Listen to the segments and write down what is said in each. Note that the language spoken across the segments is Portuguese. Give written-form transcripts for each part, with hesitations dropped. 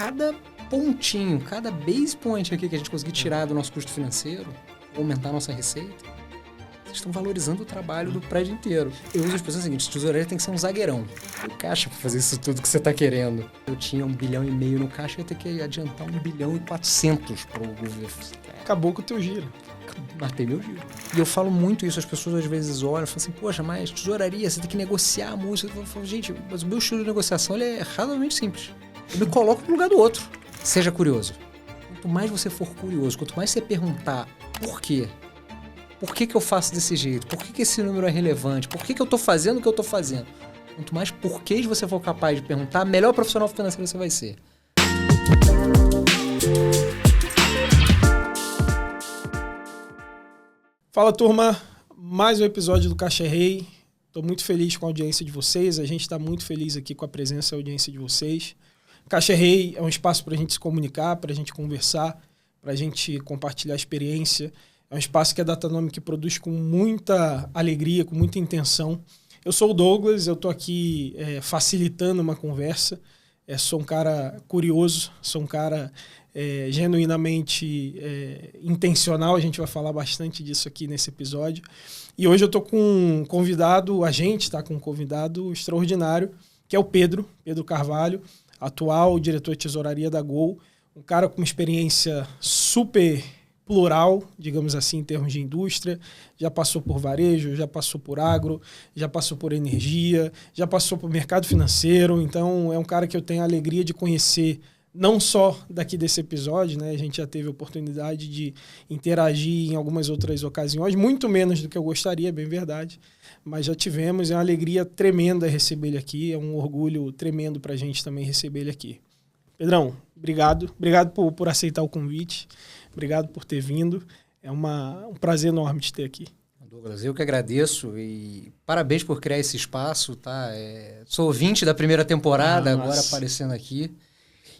cada pontinho, cada base point aqui que a gente conseguir tirar do nosso custo financeiro, aumentar a nossa receita, vocês estão valorizando o trabalho do prédio inteiro. Eu uso a expressão seguinte: tesoureiro tem que ser um zagueirão. Tem caixa pra fazer isso tudo que você tá querendo. Eu tinha 1,5 bilhão no caixa, eu ia ter que adiantar 1,4 bilhão pro governo. Acabou com o teu giro. Matei meu giro. E eu falo muito isso, as pessoas às vezes olham e falam assim: poxa, mas tesouraria, você tem que negociar muito. Eu falo, gente, mas o meu estilo de negociação ele é razoavelmente simples. Eu me coloco no lugar do outro. Seja curioso. Quanto mais você for curioso, quanto mais você perguntar por quê, por que eu faço desse jeito, por que esse número é relevante, por que eu tô fazendo o que eu tô fazendo, quanto mais porquês você for capaz de perguntar, melhor profissional financeiro você vai ser. Fala, turma, mais um episódio do Caixa Rei. Estou muito feliz com a audiência de vocês, a gente está muito feliz aqui com a presença e a audiência de vocês. Caixa Rei é um espaço para a gente se comunicar, para a gente conversar, para a gente compartilhar experiência. É um espaço que a Datanome produz com muita alegria, com muita intenção. Eu sou o Douglas, eu estou aqui facilitando uma conversa. Sou um cara curioso, sou um cara genuinamente intencional. A gente vai falar bastante disso aqui nesse episódio. E hoje eu estou com um convidado, a gente está com um convidado extraordinário, que é o Pedro Carvalho, atual diretor de tesouraria da Gol. Um cara com uma experiência super plural, digamos assim, em termos de indústria. Já passou por varejo, já passou por agro, já passou por energia, já passou por mercado financeiro. Então, é um cara que eu tenho a alegria de conhecer, não só daqui desse episódio, né? A gente já teve a oportunidade de interagir em algumas outras ocasiões, muito menos do que eu gostaria, bem verdade, mas já tivemos. É uma alegria tremenda receber ele aqui, é um orgulho tremendo para a gente também receber ele aqui. Pedrão, obrigado por aceitar o convite. Obrigado por ter vindo. É um prazer enorme te ter aqui. Douglas, eu que agradeço e parabéns por criar esse espaço, tá? Sou ouvinte da primeira temporada, agora aparecendo aqui.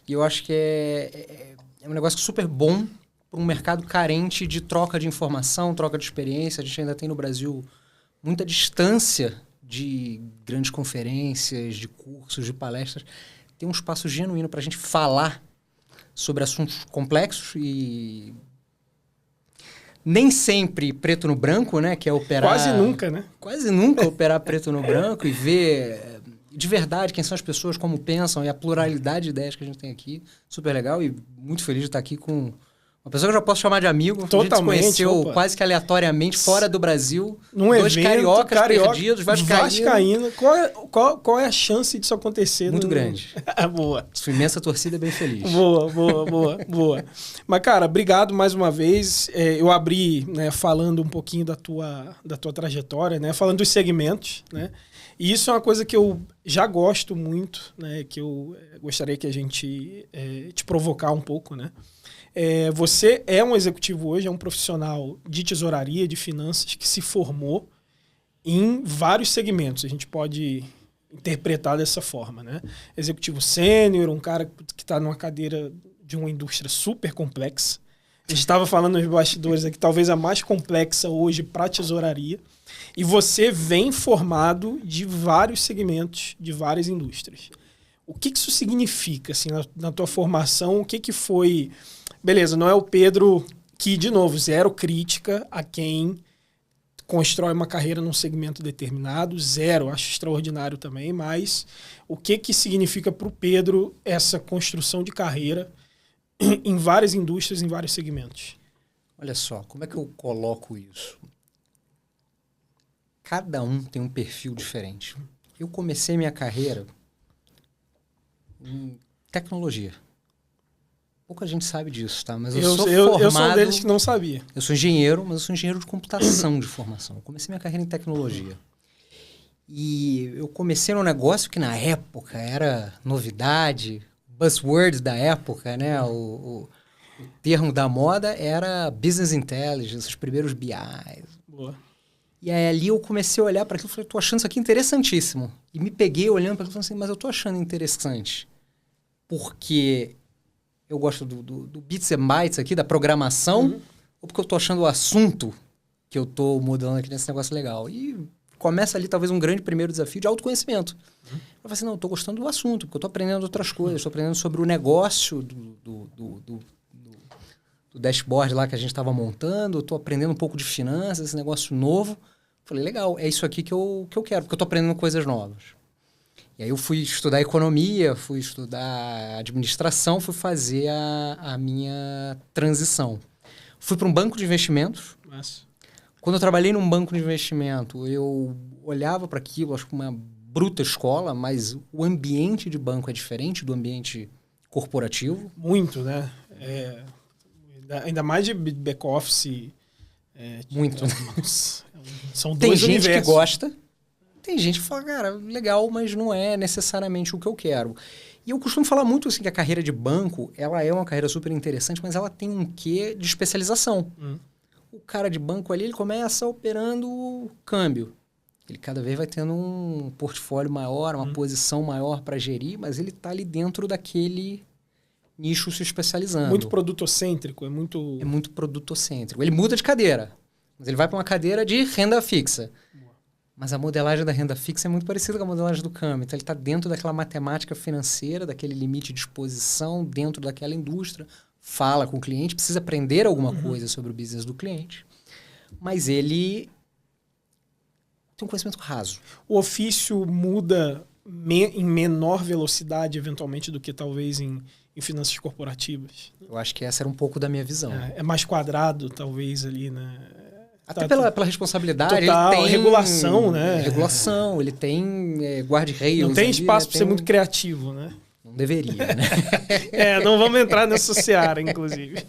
E eu acho que é um negócio super bom para um mercado carente de troca de informação, troca de experiência. A gente ainda tem no Brasil muita distância de grandes conferências, de cursos, de palestras. Tem um espaço genuíno para a gente falar sobre assuntos complexos e nem sempre preto no branco, né? Que é operar... Quase nunca, né? Quase nunca operar preto no branco e ver de verdade quem são as pessoas, como pensam e a pluralidade de ideias que a gente tem aqui. Super legal e muito feliz de estar aqui com uma pessoa que eu já posso chamar de amigo. Totalmente. A gente se conheceu quase que aleatoriamente fora do Brasil. Num dois evento, cariocas perdidos, vascaíno. Qual é a chance disso acontecer? Muito grande. Boa. Sua imensa torcida é bem feliz. Boa. Mas, cara, obrigado mais uma vez. Eu abri, né, falando um pouquinho da tua trajetória, né, falando dos segmentos, né? E isso é uma coisa que eu já gosto muito, né, que eu gostaria que a gente te provocar um pouco, né? Você é um executivo hoje, é um profissional de tesouraria, de finanças, que se formou em vários segmentos. A gente pode interpretar dessa forma, né? Executivo sênior, um cara que está numa cadeira de uma indústria super complexa. A gente estava falando nos bastidores aqui, talvez a mais complexa hoje para a tesouraria. E você vem formado de vários segmentos, de várias indústrias. O que isso significa, assim, na tua formação? O que foi... Beleza, não é o Pedro que, de novo, zero crítica a quem constrói uma carreira num segmento determinado, zero, acho extraordinário também, mas o que significa para o Pedro essa construção de carreira em várias indústrias, em vários segmentos? Olha só, como é que eu coloco isso? Cada um tem um perfil diferente. Eu comecei minha carreira em tecnologia. Pouca gente sabe disso, tá? Mas eu sou formado... Eu sou um deles que não sabia. Eu sou engenheiro, mas eu sou engenheiro de computação de formação. Eu comecei minha carreira em tecnologia. E eu comecei num negócio que na época era novidade, buzzword da época, né? O termo da moda era Business Intelligence, os primeiros BIs. Boa. E aí ali eu comecei a olhar para aquilo e falei, tô achando isso aqui interessantíssimo. E me peguei olhando para aquilo e falei assim, mas eu tô achando interessante porque eu gosto do bits and bytes aqui, da programação, ou porque eu tô achando o assunto que eu tô mudando aqui nesse negócio legal. E começa ali talvez um grande primeiro desafio de autoconhecimento. Eu falei assim, não, eu estou gostando do assunto, porque eu estou aprendendo outras coisas, estou aprendendo sobre o negócio do dashboard lá que a gente estava montando, estou aprendendo um pouco de finanças, esse negócio novo. Falei, legal, é isso aqui que eu quero, porque eu estou aprendendo coisas novas. E aí eu fui estudar economia, fui estudar administração, fui fazer a minha transição. Fui para um banco de investimentos. Nossa. Quando eu trabalhei num banco de investimento, eu olhava para aquilo, acho que uma bruta escola, mas o ambiente de banco é diferente do ambiente corporativo. Muito, né? Ainda mais de back-office. Muito. São Tem dois gente universos. que gosta, tem gente que fala, cara, legal, mas não é necessariamente o que eu quero. E eu costumo falar muito assim que a carreira de banco, ela é uma carreira super interessante, mas ela tem um quê de especialização. O cara de banco ali, ele começa operando câmbio. Ele cada vez vai tendo um portfólio maior, uma posição maior para gerir, mas ele está ali dentro daquele nicho se especializando. Muito produtocêntrico, é muito... É muito produtocêntrico. Ele muda de cadeira, mas ele vai para uma cadeira de renda fixa. Mas a modelagem da renda fixa é muito parecida com a modelagem do câmbio. Então, ele está dentro daquela matemática financeira, daquele limite de exposição, dentro daquela indústria. Fala com o cliente, precisa aprender alguma coisa sobre o business do cliente. Mas ele tem um conhecimento raso. O ofício muda em menor velocidade, eventualmente, do que talvez em finanças corporativas. Eu acho que essa era um pouco da minha visão. É mais quadrado, talvez, ali, né? Até pela responsabilidade, total, ele tem... regulação, né? Regulação, ele tem guarda-rails. Não tem ali, espaço né? para ser muito criativo, né? Não deveria, né? Não vamos entrar nessa seara, inclusive.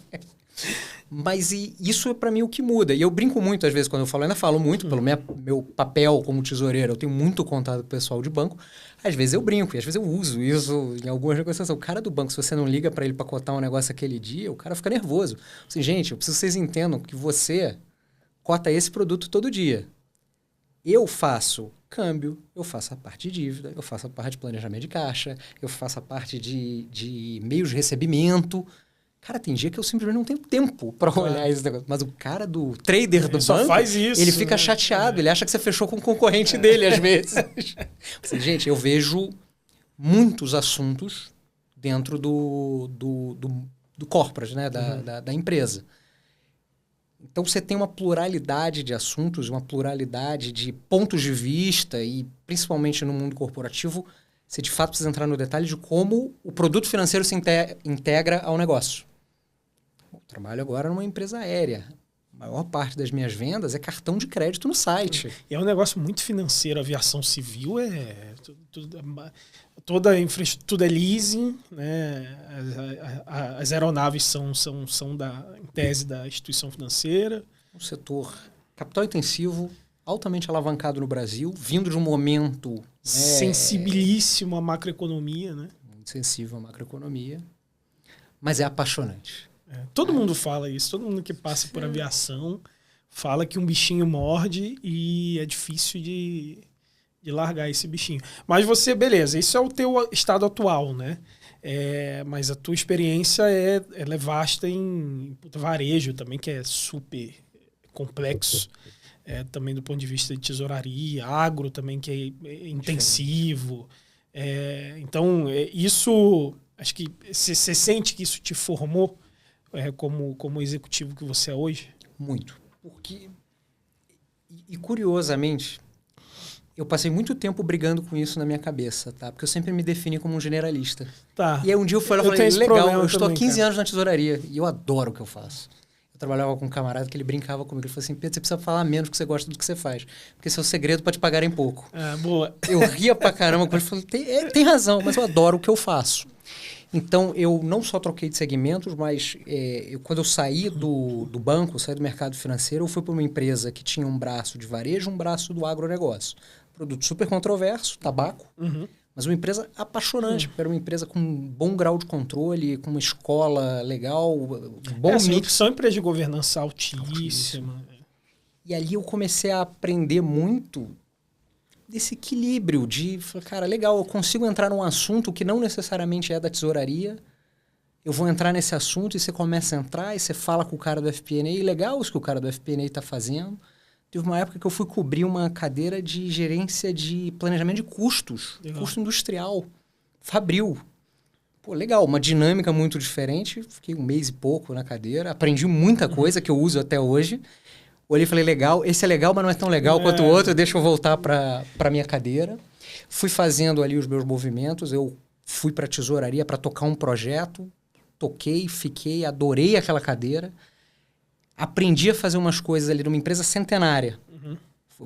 Mas isso é para mim o que muda. E eu brinco muito, às vezes, quando eu falo, ainda falo muito pelo meu papel como tesoureiro. Eu tenho muito contato com o pessoal de banco. Às vezes eu brinco, e às vezes eu uso isso em algumas negociações. O cara do banco, se você não liga para ele para cotar um negócio aquele dia, o cara fica nervoso. Assim, gente, eu preciso que vocês entendam que você cota esse produto todo dia. Eu faço câmbio, eu faço a parte de dívida, eu faço a parte de planejamento de caixa, eu faço a parte de meios de recebimento. Cara, tem dia que eu simplesmente não tenho tempo para olhar esse negócio. Mas o cara do trader do banco, só faz isso, ele fica chateado, ele acha que você fechou com o concorrente dele às vezes. Assim, gente, eu vejo muitos assuntos dentro do corporate, né? Da empresa. Então, você tem uma pluralidade de assuntos, uma pluralidade de pontos de vista e, principalmente no mundo corporativo, você de fato precisa entrar no detalhe de como o produto financeiro se integra ao negócio. Eu trabalho agora numa empresa aérea. A maior parte das minhas vendas é cartão de crédito no site. E é um negócio muito financeiro. A aviação civil toda a infraestrutura é leasing, né? As aeronaves são em tese da instituição financeira. Um setor capital intensivo, altamente alavancado no Brasil, vindo de um momento... sensibilíssimo à macroeconomia, né? Muito sensível à macroeconomia. Mas é apaixonante. Todo mundo fala isso. Todo mundo que passa por aviação fala que um bichinho morde e é difícil de largar esse bichinho. Mas você, beleza, isso é o teu estado atual, né? Mas a tua experiência ela é vasta em varejo também, que é super complexo. Também do ponto de vista de tesouraria, agro também, que é intensivo. Então, isso... Acho que você sente que isso te formou como executivo que você é hoje? Muito. Porque, e curiosamente, eu passei muito tempo brigando com isso na minha cabeça, tá? Porque eu sempre me defini como um generalista. Tá. E aí um dia eu falei, legal, eu estou há 15 anos na tesouraria e eu adoro o que eu faço. Eu trabalhava com um camarada que ele brincava comigo. Ele falou assim, Pedro, você precisa falar menos do que você gosta do que você faz. Porque esse é o segredo para te pagarem pouco. Boa. Eu ria pra caramba com ele. Falei, tem razão, mas eu adoro o que eu faço. Então, eu não só troquei de segmentos, mas quando eu saí do banco, saí do mercado financeiro, eu fui para uma empresa que tinha um braço de varejo, um braço do agronegócio. Produto super controverso, tabaco, mas uma empresa apaixonante. Era uma empresa com um bom grau de controle, com uma escola legal, bom mix. São empresas de governança altíssima. E ali eu comecei a aprender muito desse equilíbrio de, cara, legal, eu consigo entrar num assunto que não necessariamente é da tesouraria, eu vou entrar nesse assunto e você começa a entrar e você fala com o cara do FP&A, e legal isso que o cara do FP&A está fazendo. teve uma época que eu fui cobrir uma cadeira de gerência de planejamento de custos, custo industrial, Fabril. Pô, legal, uma dinâmica muito diferente. Fiquei 1 mês e pouco na cadeira, aprendi muita coisa que eu uso até hoje. Olhei e falei, legal, esse é legal, mas não é tão legal quanto o outro, deixa eu voltar para a minha cadeira. Fui fazendo ali os meus movimentos, eu fui para a tesouraria para tocar um projeto, toquei, fiquei, adorei aquela cadeira. Aprendi a fazer umas coisas ali numa empresa centenária.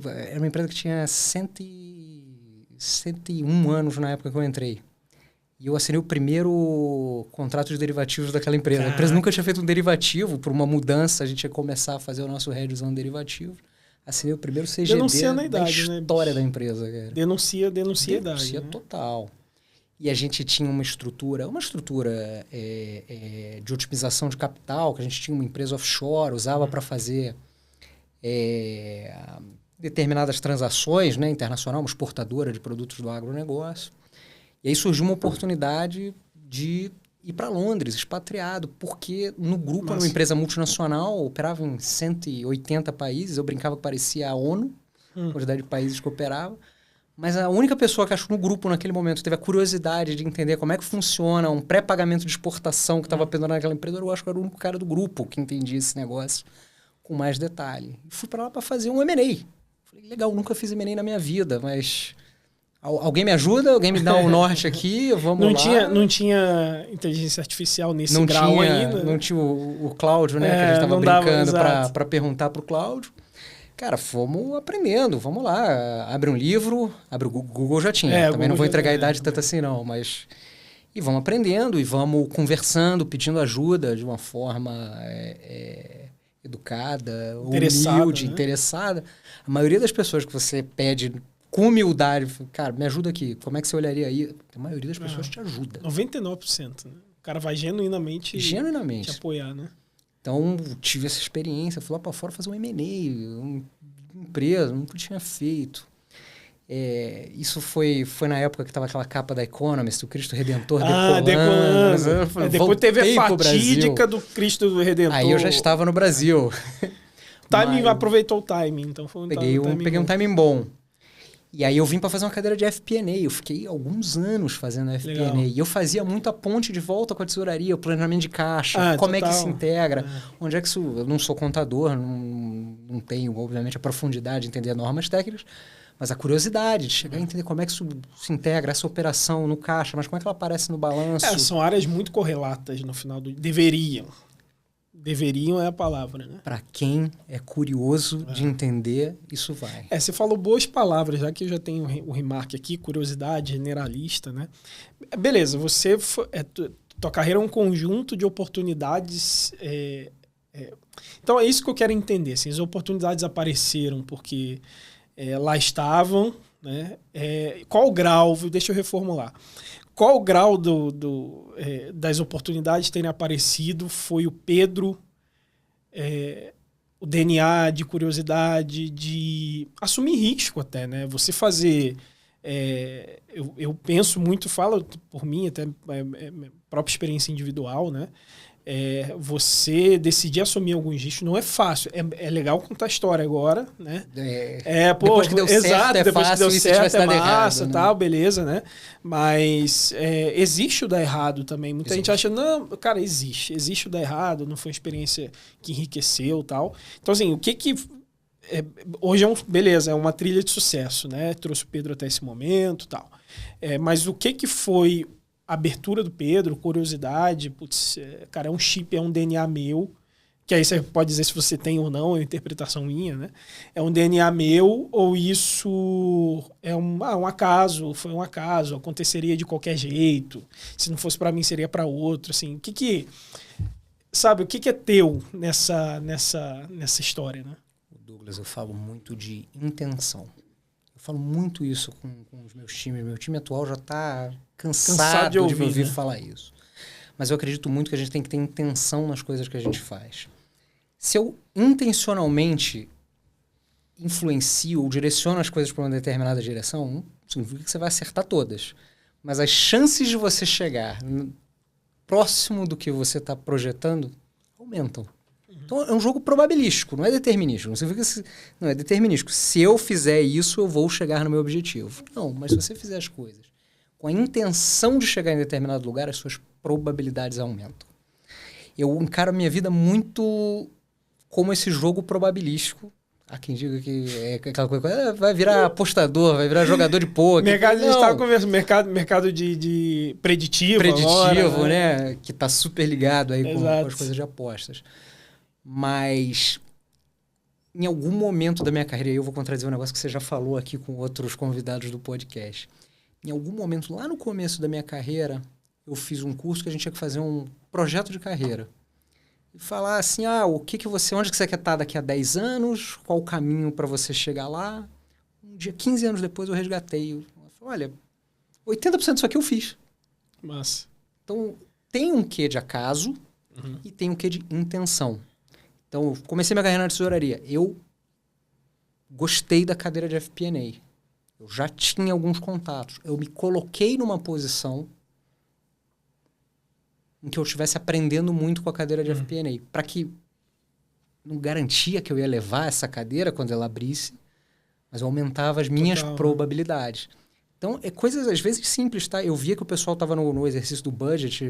Era uma empresa que tinha 101 anos na época que eu entrei. E eu assinei o primeiro contrato de derivativos daquela empresa. Caraca. A empresa nunca tinha feito um derivativo, por uma mudança, a gente ia começar a fazer o nosso hedge usando derivativo. Assinei o primeiro CGD da história da empresa. Cara. Denuncia a idade. Denuncia total. E a gente tinha uma estrutura de otimização de capital, que a gente tinha uma empresa offshore, usava para fazer determinadas transações, né, internacional, uma exportadora de produtos do agronegócio. E aí surgiu uma oportunidade de ir para Londres, expatriado, porque no grupo era uma empresa multinacional, operava em 180 países, eu brincava que parecia a ONU, a quantidade de países que operava. Mas a única pessoa que acho que no grupo, naquele momento, teve a curiosidade de entender como é que funciona um pré-pagamento de exportação que estava pendurado naquela empresa, eu acho que era o único cara do grupo que entendia esse negócio com mais detalhe. E fui para lá para fazer um M&A. Falei, legal, nunca fiz M&A na minha vida, mas alguém me ajuda? Alguém me dá um norte aqui? Vamos lá. Não tinha inteligência artificial nesse grau ainda? Não tinha o Cláudio, né? Que a gente estava brincando para perguntar para o Cláudio. Cara, fomos aprendendo, vamos lá, abre um livro, abre o Google já tinha, também não vou entregar a idade tanto assim não, mas... E vamos aprendendo e vamos conversando, pedindo ajuda de uma forma educada, humilde, interessada. A maioria das pessoas que você pede com humildade, cara, me ajuda aqui, como é que você olharia aí? A maioria das pessoas te ajuda. 99%, né? O cara vai genuinamente te apoiar, né? Então, tive essa experiência, fui lá para fora fazer um M&A, uma empresa, nunca tinha feito. Isso foi na época que estava aquela capa da Economist, o Cristo Redentor decolando. Depois teve a fatídica do Cristo Redentor. Aí eu já estava no Brasil. Timing, aproveitou o timing, então foi peguei um timing bom. E aí eu vim para fazer uma cadeira de FP&A. Eu fiquei alguns anos fazendo FP&A. E eu fazia muito a ponte de volta com a tesouraria, o planejamento de caixa, como é que se integra, onde é que isso... Eu não sou contador, não tenho, obviamente, a profundidade de entender normas técnicas, mas a curiosidade de chegar a entender como é que isso se integra, essa operação no caixa, mas como é que ela aparece no balanço. São áreas muito correlatas no final do... Deveriam é a palavra, né? Para quem é curioso de entender, isso vai. Você falou boas palavras, já que eu já tenho o remarque aqui, curiosidade, generalista, né? Beleza, tua carreira é um conjunto de oportunidades. Então é isso que eu quero entender. Assim, as oportunidades apareceram porque lá estavam, né? Qual o grau? Deixa eu reformular. Qual o grau das oportunidades terem aparecido? Foi o Pedro, o DNA de curiosidade, de assumir risco até, né? Você fazer... eu penso muito, falo por mim, até própria experiência individual, né? Você decidir assumir alguns riscos não é fácil. É legal contar a história agora, né? Depois que deu certo, depois fácil, que deu certo, é massa, errado, né? Tal, beleza, né? Mas existe o dar errado também. Muita gente acha, não, cara, existe o dar errado, não foi uma experiência que enriqueceu, tal. Então, assim, o que hoje beleza, é uma trilha de sucesso, né? Trouxe o Pedro até esse momento, tal. Mas o que foi abertura do Pedro, curiosidade, putz, cara, é um chip, é um DNA meu, que aí você pode dizer se você tem ou não, é uma interpretação minha, né? É um DNA meu ou isso é um acaso, foi um acaso, aconteceria de qualquer jeito, se não fosse para mim seria para outro, assim, o que é teu nessa história, né? Douglas, eu falo muito de intenção. Eu falo muito isso com os meus times. Meu time atual já está cansado de me ouvir falar isso. Mas eu acredito muito que a gente tem que ter intenção nas coisas que a gente faz. Se eu intencionalmente influencio ou direciono as coisas para uma determinada direção, significa que você vai acertar todas. Mas as chances de você chegar próximo do que você está projetando aumentam. Então, é um jogo probabilístico, não é determinístico. Não significa não é determinístico. Se eu fizer isso, eu vou chegar no meu objetivo. Não, mas se você fizer as coisas com a intenção de chegar em determinado lugar, as suas probabilidades aumentam. Eu encaro a minha vida muito como esse jogo probabilístico. Há quem diga que é aquela coisa, vai virar apostador, vai virar jogador de pôquer. Mercado, a gente estava conversando, mercado de preditivo agora, né? Que está super ligado aí com as coisas de apostas. Mas em algum momento da minha carreira, eu vou contradizer um negócio que você já falou aqui com outros convidados do podcast. Em algum momento, lá no começo da minha carreira, eu fiz um curso que a gente tinha que fazer um projeto de carreira. E falar assim, onde que você quer estar daqui a 10 anos? Qual o caminho para você chegar lá? Um dia, 15 anos depois, eu resgatei. Eu falei, olha, 80% disso aqui eu fiz. Massa. Então, tem um quê de acaso e tem um quê de intenção. Então, eu comecei minha carreira na tesouraria. Eu gostei da cadeira de FP&A. Eu já tinha alguns contatos. Eu me coloquei numa posição em que eu estivesse aprendendo muito com a cadeira de FP&A. Para que não garantia que eu ia levar essa cadeira quando ela abrisse, mas eu aumentava as minhas probabilidades. Então, é coisas às vezes simples, tá? Eu via que o pessoal estava no exercício do budget.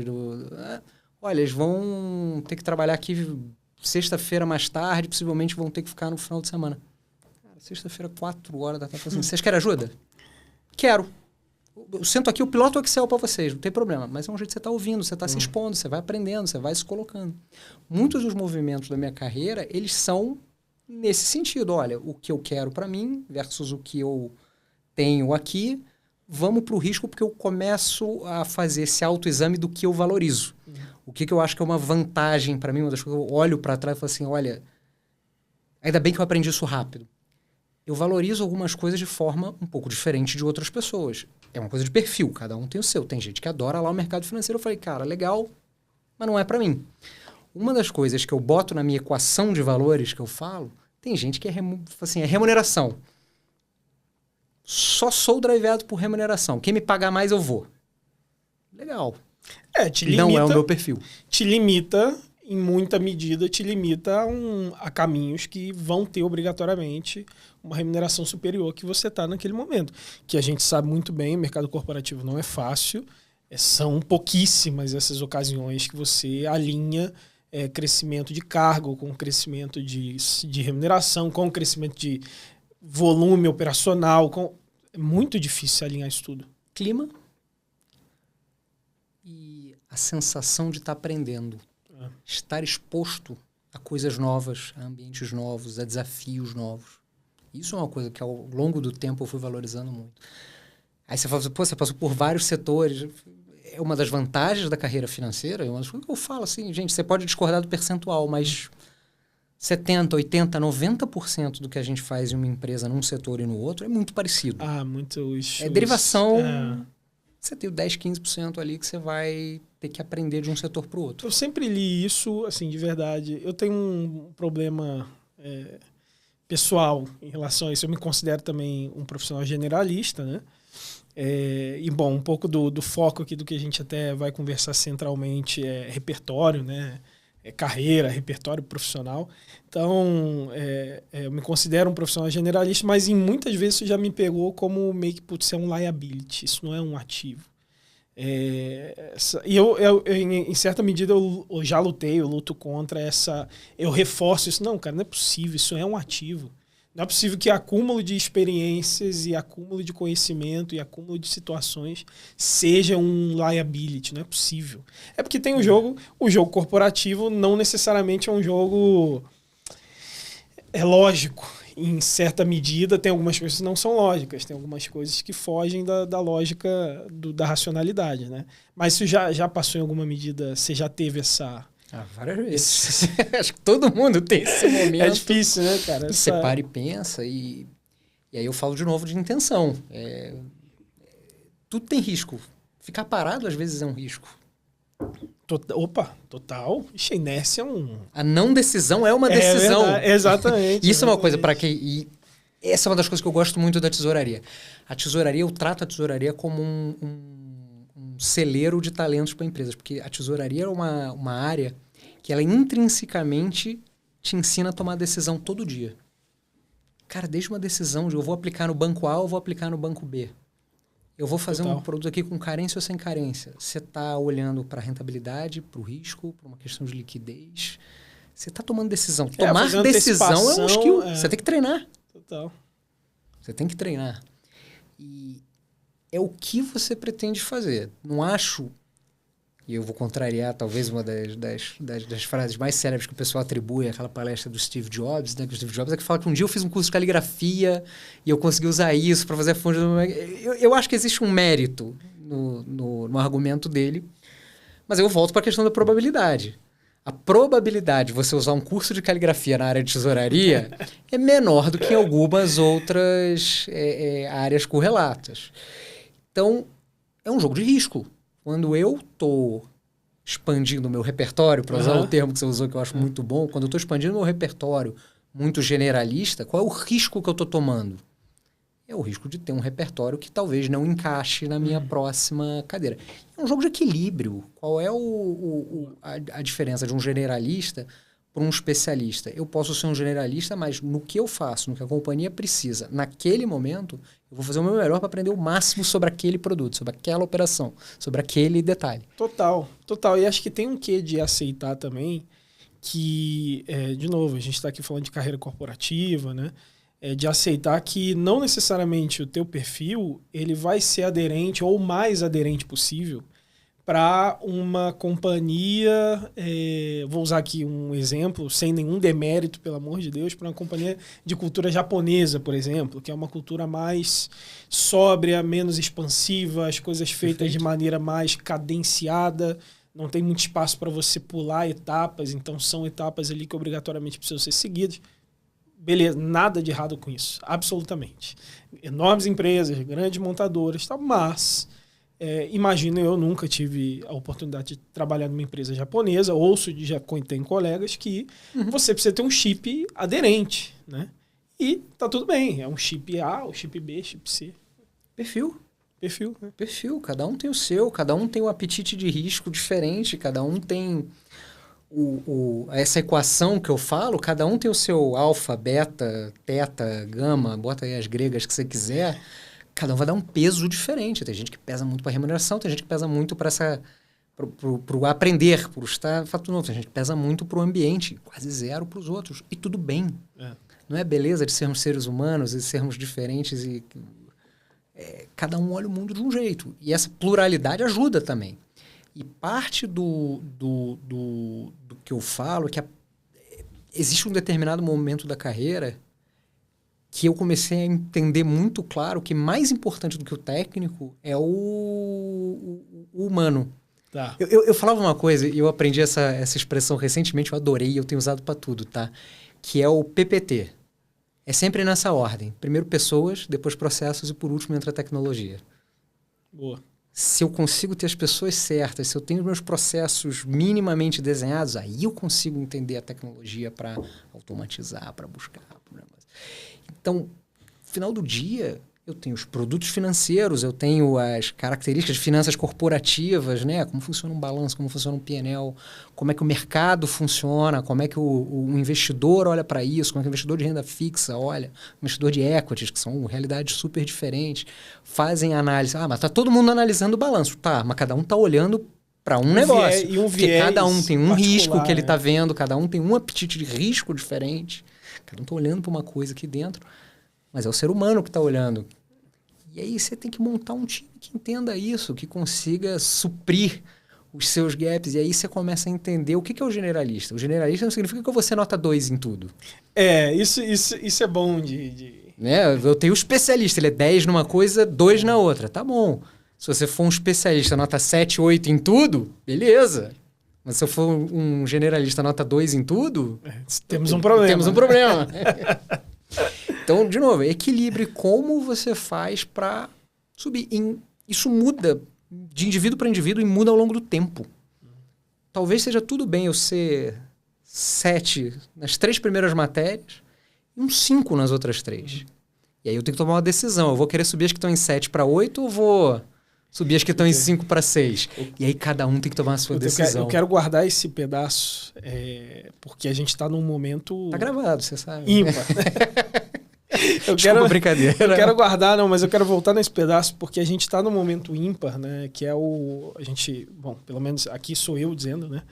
Olha, eles vão ter que trabalhar aqui sexta-feira mais tarde, possivelmente vão ter que ficar no final de semana. Cara, sexta-feira, 4 horas da tarde. Assim, vocês querem ajuda? Quero. Eu sento aqui, eu piloto o Excel para vocês, não tem problema. Mas é um jeito que você está ouvindo, você está se expondo, você vai aprendendo, você vai se colocando. Muitos dos movimentos da minha carreira, eles são nesse sentido. Olha, o que eu quero para mim versus o que eu tenho aqui, vamos para o risco porque eu começo a fazer esse autoexame do que eu valorizo. O que eu acho que é uma vantagem para mim, uma das coisas que eu olho para trás e falo assim, olha, ainda bem que eu aprendi isso rápido. Eu valorizo algumas coisas de forma um pouco diferente de outras pessoas. É uma coisa de perfil, cada um tem o seu. Tem gente que adora lá o mercado financeiro. Eu falei, cara, legal, mas não é para mim. Uma das coisas que eu boto na minha equação de valores que eu falo, tem gente que é remuneração. Só sou driveado por remuneração. Quem me pagar mais, eu vou. Legal. Te limita, não é o meu perfil. Te limita, em muita medida, a caminhos que vão ter obrigatoriamente uma remuneração superior que você está naquele momento. Que a gente sabe muito bem, o mercado corporativo não é fácil, são pouquíssimas essas ocasiões que você alinha crescimento de cargo com crescimento de remuneração, com crescimento de volume operacional. É muito difícil alinhar isso tudo. Clima e a sensação de estar aprendendo. Estar exposto a coisas novas, a ambientes novos, a desafios novos. Isso é uma coisa que ao longo do tempo eu fui valorizando muito. Aí você fala, você passou por vários setores. É uma das vantagens da carreira financeira. É uma das coisas que eu falo assim, gente, você pode discordar do percentual, mas 70%, 80%, 90% do que a gente faz em uma empresa num setor e no outro é muito parecido. Muitos... É derivação... Você tem o 10%, 15% ali que você vai ter que aprender de um setor para o outro. Eu sempre li isso, assim, de verdade. Eu tenho um problema pessoal em relação a isso. Eu me considero também um profissional generalista, né? Um pouco do foco aqui do que a gente até vai conversar centralmente é repertório, né? Carreira, repertório profissional. Então, eu me considero um profissional generalista, mas muitas vezes isso já me pegou como meio que, putz, é um liability, isso não é um ativo. E em certa medida, eu já lutei, eu luto contra essa... Eu reforço isso. Não, cara, não é possível, isso é um ativo. Não é possível que acúmulo de experiências e acúmulo de conhecimento e acúmulo de situações seja um liability. Não é possível. É porque tem o jogo corporativo não necessariamente é um jogo lógico. Em certa medida, tem algumas coisas que não são lógicas. Tem algumas coisas que fogem da lógica da racionalidade, né? Mas isso já passou em alguma medida? Você já teve essa... várias vezes. Acho que todo mundo tem esse momento. É difícil, né, cara? Você para e pensa e aí eu falo de novo de intenção. Tudo tem risco. Ficar parado às vezes é um risco. Total. Ixi, a inércia é A não decisão é uma decisão. Exatamente. Isso é uma coisa para quem... E essa é uma das coisas que eu gosto muito da tesouraria. A tesouraria, eu trato a tesouraria como um celeiro de talentos para empresas, porque a tesouraria é uma área que ela intrinsecamente te ensina a tomar decisão todo dia. Cara, desde uma decisão de eu vou aplicar no banco A ou vou aplicar no banco B. Eu vou fazer um produto aqui com carência ou sem carência. Você está olhando para a rentabilidade, para o risco, para uma questão de liquidez. Você está tomando decisão. Tomar decisão é um skill. Você tem que treinar. Total. Você tem que treinar. E é o que você pretende fazer. Não acho... E eu vou contrariar talvez uma das frases mais célebres que o pessoal atribui àquela palestra do Steve Jobs, né? Que o Steve Jobs é que fala que um dia eu fiz um curso de caligrafia e eu consegui usar isso para fazer a fonte do... Eu acho que existe um mérito no argumento dele, mas eu volto para a questão da probabilidade. A probabilidade de você usar um curso de caligrafia na área de tesouraria é menor do que em algumas outras áreas correlatas. Então, é um jogo de risco. Quando eu estou expandindo o meu repertório, para usar o termo que você usou, que eu acho muito bom, quando eu estou expandindo o meu repertório muito generalista, qual é o risco que eu estou tomando? É o risco de ter um repertório que talvez não encaixe na minha próxima cadeira. É um jogo de equilíbrio. Qual é a diferença de um generalista para um especialista? Eu posso ser um generalista, mas no que eu faço, no que a companhia precisa, naquele momento, eu vou fazer o meu melhor para aprender o máximo sobre aquele produto, sobre aquela operação, sobre aquele detalhe. Total. E acho que tem um quê de aceitar também que, de novo, a gente está aqui falando de carreira corporativa, né? De aceitar que não necessariamente o teu perfil ele vai ser aderente ou o mais aderente possível para uma companhia, vou usar aqui um exemplo, sem nenhum demérito, pelo amor de Deus, para uma companhia de cultura japonesa, por exemplo, que é uma cultura mais sóbria, menos expansiva, as coisas feitas de maneira mais cadenciada, não tem muito espaço para você pular etapas, então são etapas ali que obrigatoriamente precisam ser seguidas. Beleza, nada de errado com isso, absolutamente. Enormes empresas, grandes montadoras, tal, mas... imagino, eu nunca tive a oportunidade de trabalhar numa empresa japonesa, já tenho colegas que você precisa ter um chip aderente, né? E tá tudo bem, é um chip A, o chip B, chip C. Perfil. Né? Perfil, cada um tem o seu, cada um tem um apetite de risco diferente, cada um tem essa equação que eu falo, cada um tem o seu alfa, beta, teta, gama, bota aí as gregas que você quiser. Cada um vai dar um peso diferente. Tem gente que pesa muito para remuneração, tem gente que pesa muito para o aprender, por estar fato novo. Tem gente que pesa muito para o ambiente, quase zero para os outros. E tudo bem. Não é beleza de sermos seres humanos e sermos diferentes e cada um olha o mundo de um jeito. E essa pluralidade ajuda também. E parte do que eu falo é que existe um determinado momento da carreira que eu comecei a entender muito claro que mais importante do que o técnico é o humano. Tá. Eu falava uma coisa, e eu aprendi essa expressão recentemente, eu adorei e eu tenho usado para tudo, tá? Que é o PPT. É sempre nessa ordem. Primeiro pessoas, depois processos e por último entra a tecnologia. Boa. Se eu consigo ter as pessoas certas, se eu tenho os meus processos minimamente desenhados, aí eu consigo entender a tecnologia para automatizar, para buscar. Então, no final do dia, eu tenho os produtos financeiros, eu tenho as características de finanças corporativas, né? Como funciona um balanço, como funciona um P&L, como é que o mercado funciona, como é que o investidor olha para isso, como é que o investidor de renda fixa olha, o investidor de equities, que são realidades super diferentes, fazem análise. Ah, mas está todo mundo analisando o balanço. Tá, mas cada um está olhando para um negócio. Porque cada um tem um risco que ele está vendo, cada um tem um apetite de risco diferente. Cada um está olhando para uma coisa aqui dentro, mas é o ser humano que está olhando. E aí você tem que montar um time que entenda isso, que consiga suprir os seus gaps. E aí você começa a entender o que é o generalista. O generalista não significa que eu vou ser nota 2 em tudo. Isso é bom de... Né? Eu tenho o especialista, ele é 10 numa coisa, 2 na outra. Tá bom. Se você for um especialista nota 7, 8 em tudo, beleza. Mas se eu for um generalista nota 2 em tudo... Temos um problema. Temos um problema. Então, de novo, equilíbrio. Como você faz para subir? Isso muda de indivíduo para indivíduo e muda ao longo do tempo. Talvez seja tudo bem eu ser 7 nas 3 primeiras matérias e um 5 nas outras 3. E aí eu tenho que tomar uma decisão. Eu vou querer subir as que estão em 7 para 8 ou vou Subir as que estão em 5 para 6. E aí cada um tem que tomar a sua decisão. Eu quero guardar esse pedaço, porque a gente está num momento... Tá gravado, você sabe. Ímpar. Desculpa, brincadeira. Eu quero guardar, mas eu quero voltar nesse pedaço, porque a gente está num momento ímpar, né? Que é a gente, bom, pelo menos aqui sou eu dizendo, né?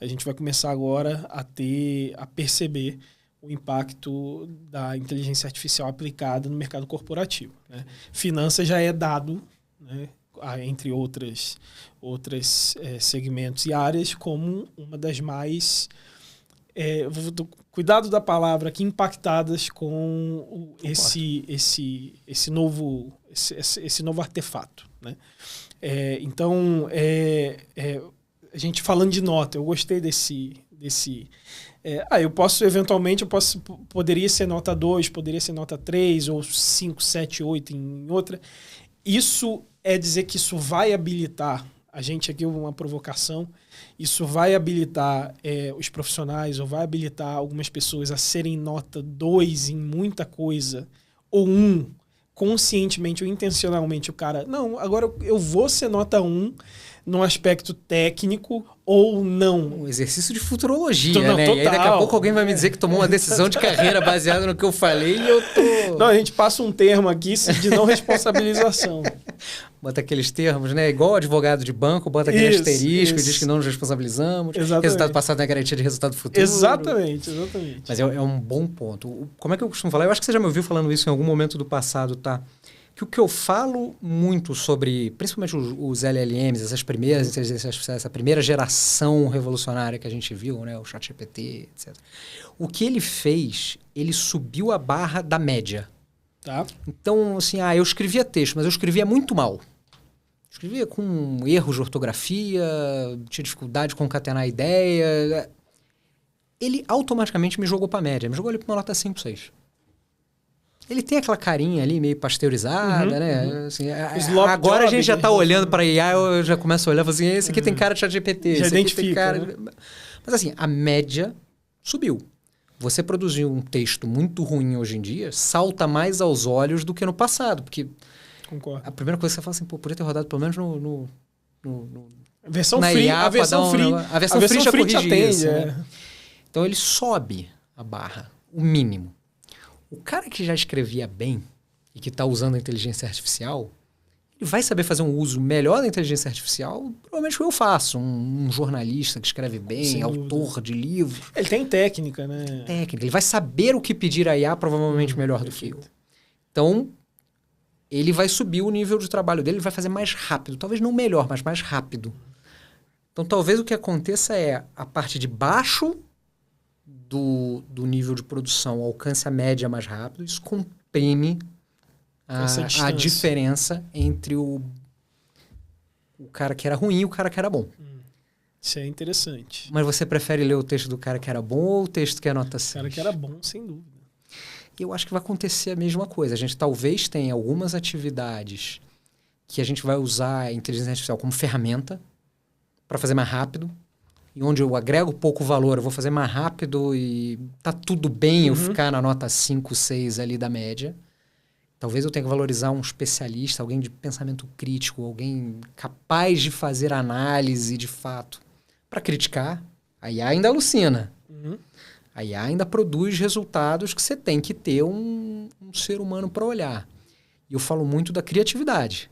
A gente vai começar agora a perceber o impacto da inteligência artificial aplicada no mercado corporativo, né? Finanças já é dado, né? Entre outros segmentos e áreas, como uma das mais, cuidado da palavra aqui, impactadas com esse novo artefato, né? Então, a gente falando de nota, eu gostei desse poderia ser nota 2, poderia ser nota 3, ou 5, 7, 8 em outra. Isso é dizer que isso vai habilitar, a gente aqui uma provocação, isso vai habilitar os profissionais, ou vai habilitar algumas pessoas a serem nota 2 em muita coisa, ou 1, conscientemente ou intencionalmente o cara, não, agora eu vou ser nota 1 no aspecto técnico ou não. Um exercício de futurologia, né? Total. E aí daqui a pouco alguém vai me dizer que tomou uma decisão de carreira baseada no que eu falei e eu tô... Não, a gente passa um termo aqui de não responsabilização. Bota aqueles termos, né? Igual advogado de banco, bota aquele asterisco e diz que não nos responsabilizamos. Exatamente. Resultado passado não é garantia de resultado futuro. Exatamente. Mas é um bom ponto. Como é que eu costumo falar? Eu acho que você já me ouviu falando isso em algum momento do passado, tá? Que o que eu falo muito sobre, principalmente os LLMs, essas primeiras inteligências artificiais, essa primeira geração revolucionária que a gente viu, né? O ChatGPT, etc. O que ele fez, ele subiu a barra da média. Tá. Então, assim, eu escrevia texto, mas eu escrevia muito mal. Escrevia com erros de ortografia, tinha dificuldade de concatenar a ideia. Ele automaticamente me jogou para a média, me jogou ali para uma nota 5, 6. Ele tem aquela carinha ali meio pasteurizada, né? Assim, agora a gente já está olhando para IA, eu já começo a olhar e falo assim, esse aqui tem cara de ChatGPT. Já esse identifica, aqui tem cara... Né? Mas assim, a média subiu. Você produzir um texto muito ruim hoje em dia salta mais aos olhos do que no passado, porque concordo. A primeira coisa que você fala assim, podia ter rodado pelo menos no versão free, a versão free. A versão free já corrige atende, isso, né? Então ele sobe a barra, o mínimo. O cara que já escrevia bem e que está usando a inteligência artificial, ele vai saber fazer um uso melhor da inteligência artificial, provavelmente eu faço. Um jornalista que escreve bem, autor de livros. Ele tem técnica, né? Ele vai saber o que pedir a IA provavelmente melhor do que eu. Então, ele vai subir o nível de trabalho dele, ele vai fazer mais rápido. Talvez não melhor, mas mais rápido. Então, talvez o que aconteça é a parte de baixo do nível de produção alcance a média mais rápido, isso comprime a diferença entre o cara que era ruim e o cara que era bom. Isso é interessante. Mas você prefere ler o texto do cara que era bom ou o texto que é nota 6? O cara que era bom, sem dúvida. Eu acho que vai acontecer a mesma coisa. A gente talvez tenha algumas atividades que a gente vai usar a inteligência artificial como ferramenta para fazer mais rápido. E onde eu agrego pouco valor, eu vou fazer mais rápido e tá tudo bem eu ficar na nota 5, 6 ali da média. Talvez eu tenha que valorizar um especialista, alguém de pensamento crítico, alguém capaz de fazer análise de fato. Para criticar, a IA ainda alucina. A IA ainda produz resultados que você tem que ter um ser humano para olhar. E eu falo muito da criatividade.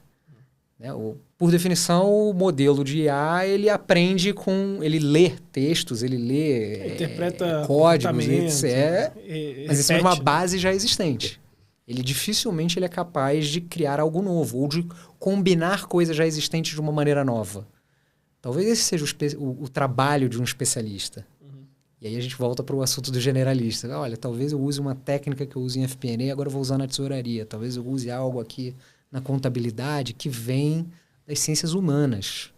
Né? Por definição, o modelo de IA, ele aprende ele lê textos, ele lê interpreta códigos, etc. Mas isso é uma base já existente. Ele dificilmente ele é capaz de criar algo novo ou de combinar coisas já existentes de uma maneira nova. Talvez esse seja o trabalho de um especialista. E aí a gente volta para o assunto do generalista. Olha, talvez eu use uma técnica que eu uso em FP&A, agora eu vou usar na tesouraria. Talvez eu use algo aqui na contabilidade que vem das ciências humanas.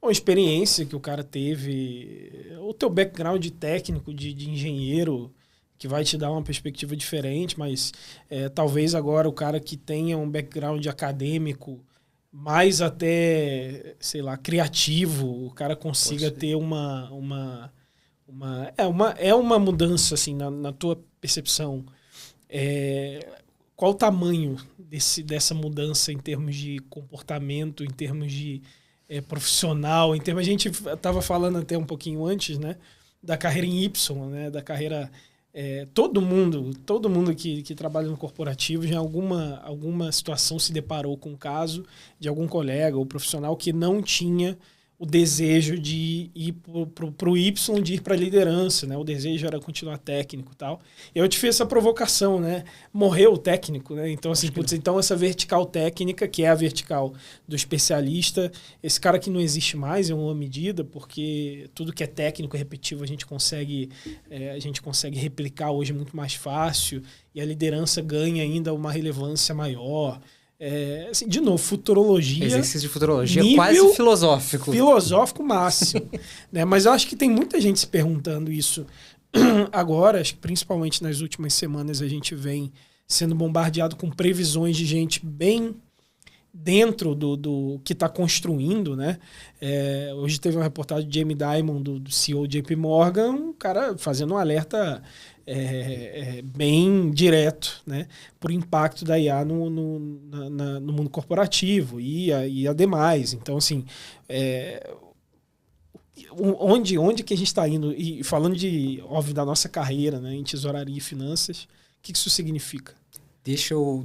Uma experiência que o cara teve, o teu background técnico de engenheiro, que vai te dar uma perspectiva diferente, mas talvez agora o cara que tenha um background acadêmico mais até, sei lá, criativo, o cara consiga ter uma mudança assim, na tua percepção. qual o tamanho dessa mudança em termos de comportamento, em termos de profissional, em termos... A gente estava falando até um pouquinho antes, né? Da carreira em Y, né? Da carreira... todo mundo que trabalha no corporativo já em alguma situação se deparou com o caso de algum colega ou profissional que não tinha o desejo de ir para o Y, de ir para a liderança, né? O desejo era continuar técnico e tal. Eu te fiz essa provocação, né? Morreu o técnico, né? Então, assim, então essa vertical técnica, que é a vertical do especialista, esse cara que não existe mais, é uma medida, porque tudo que é técnico e repetitivo a gente consegue replicar hoje muito mais fácil, e a liderança ganha ainda uma relevância maior. Assim, de novo, futurologia. Exercício de futurologia quase filosófico. Filosófico máximo. Né? Mas eu acho que tem muita gente se perguntando isso agora, acho que principalmente nas últimas semanas a gente vem sendo bombardeado com previsões de gente bem dentro do que está construindo, né? Hoje teve uma reportagem de Jamie Dimon, do CEO JP Morgan, um cara fazendo um alerta bem direto, né, por impacto da IA no mundo corporativo e ademais. Então, assim, onde que a gente está indo? E falando óbvio, da nossa carreira, né, em tesouraria e finanças, o que isso significa? Deixa eu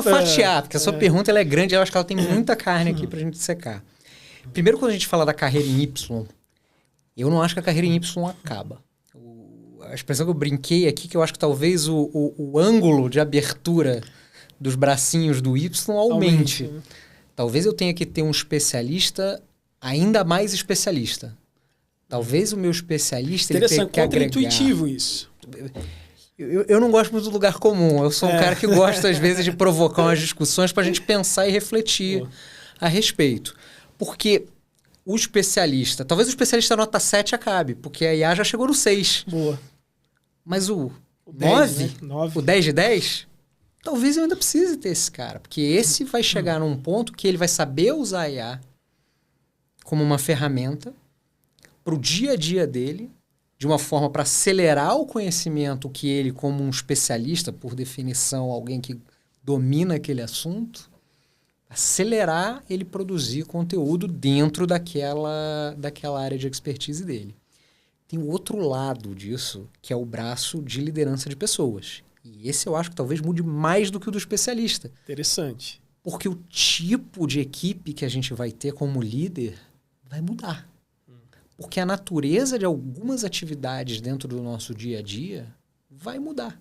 fatiar, porque a sua pergunta ela é grande, eu acho que ela tem muita carne aqui pra gente secar. Primeiro, quando a gente fala da carreira em Y, eu não acho que a carreira em Y acaba. A expressão que eu brinquei aqui, que eu acho que talvez o ângulo de abertura dos bracinhos do Y aumente. Né? Talvez eu tenha que ter um especialista ainda mais especialista. Talvez o meu especialista... Interessante, contra-intuitivo isso. Eu não gosto muito do lugar comum. Eu sou um cara que gosta, às vezes, de provocar umas discussões para a gente pensar e refletir a respeito. Porque o especialista... Talvez o especialista nota 7 acabe, porque a IA já chegou no 6. Boa. Mas o 10, 9, né? 9, o 10 de 10, talvez eu ainda precise ter esse cara. Porque esse vai chegar num ponto que ele vai saber usar a IA como uma ferramenta para o dia a dia dele, de uma forma para acelerar o conhecimento que ele, como um especialista, por definição, alguém que domina aquele assunto, acelerar ele produzir conteúdo dentro daquela área de expertise dele. Tem o outro lado disso, que é o braço de liderança de pessoas. E esse eu acho que talvez mude mais do que o do especialista. Interessante. Porque o tipo de equipe que a gente vai ter como líder vai mudar. Porque a natureza de algumas atividades dentro do nosso dia a dia vai mudar.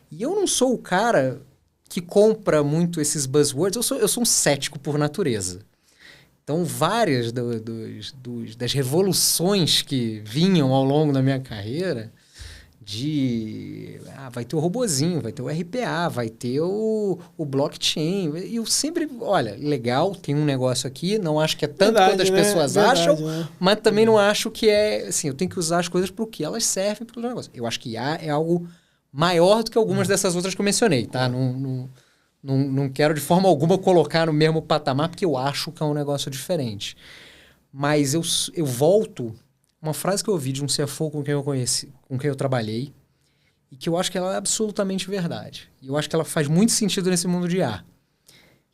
E eu não sou o cara que compra muito esses buzzwords, eu sou um cético por natureza. Então, várias das revoluções que vinham ao longo da minha carreira, vai ter o robozinho, vai ter o RPA, vai ter o blockchain. E eu sempre, olha, legal, tem um negócio aqui, não acho que é tanto quanto as pessoas acham, mas também não acho que assim, eu tenho que usar as coisas para o que elas servem para o negócio. Eu acho que IA é algo maior do que algumas dessas outras que eu mencionei, tá? Não quero de forma alguma colocar no mesmo patamar, porque eu acho que é um negócio diferente. Mas eu volto... Uma frase que eu ouvi de um CFO com quem eu conheci, com quem eu trabalhei, e que eu acho que ela é absolutamente verdade. E eu acho que ela faz muito sentido nesse mundo de IA.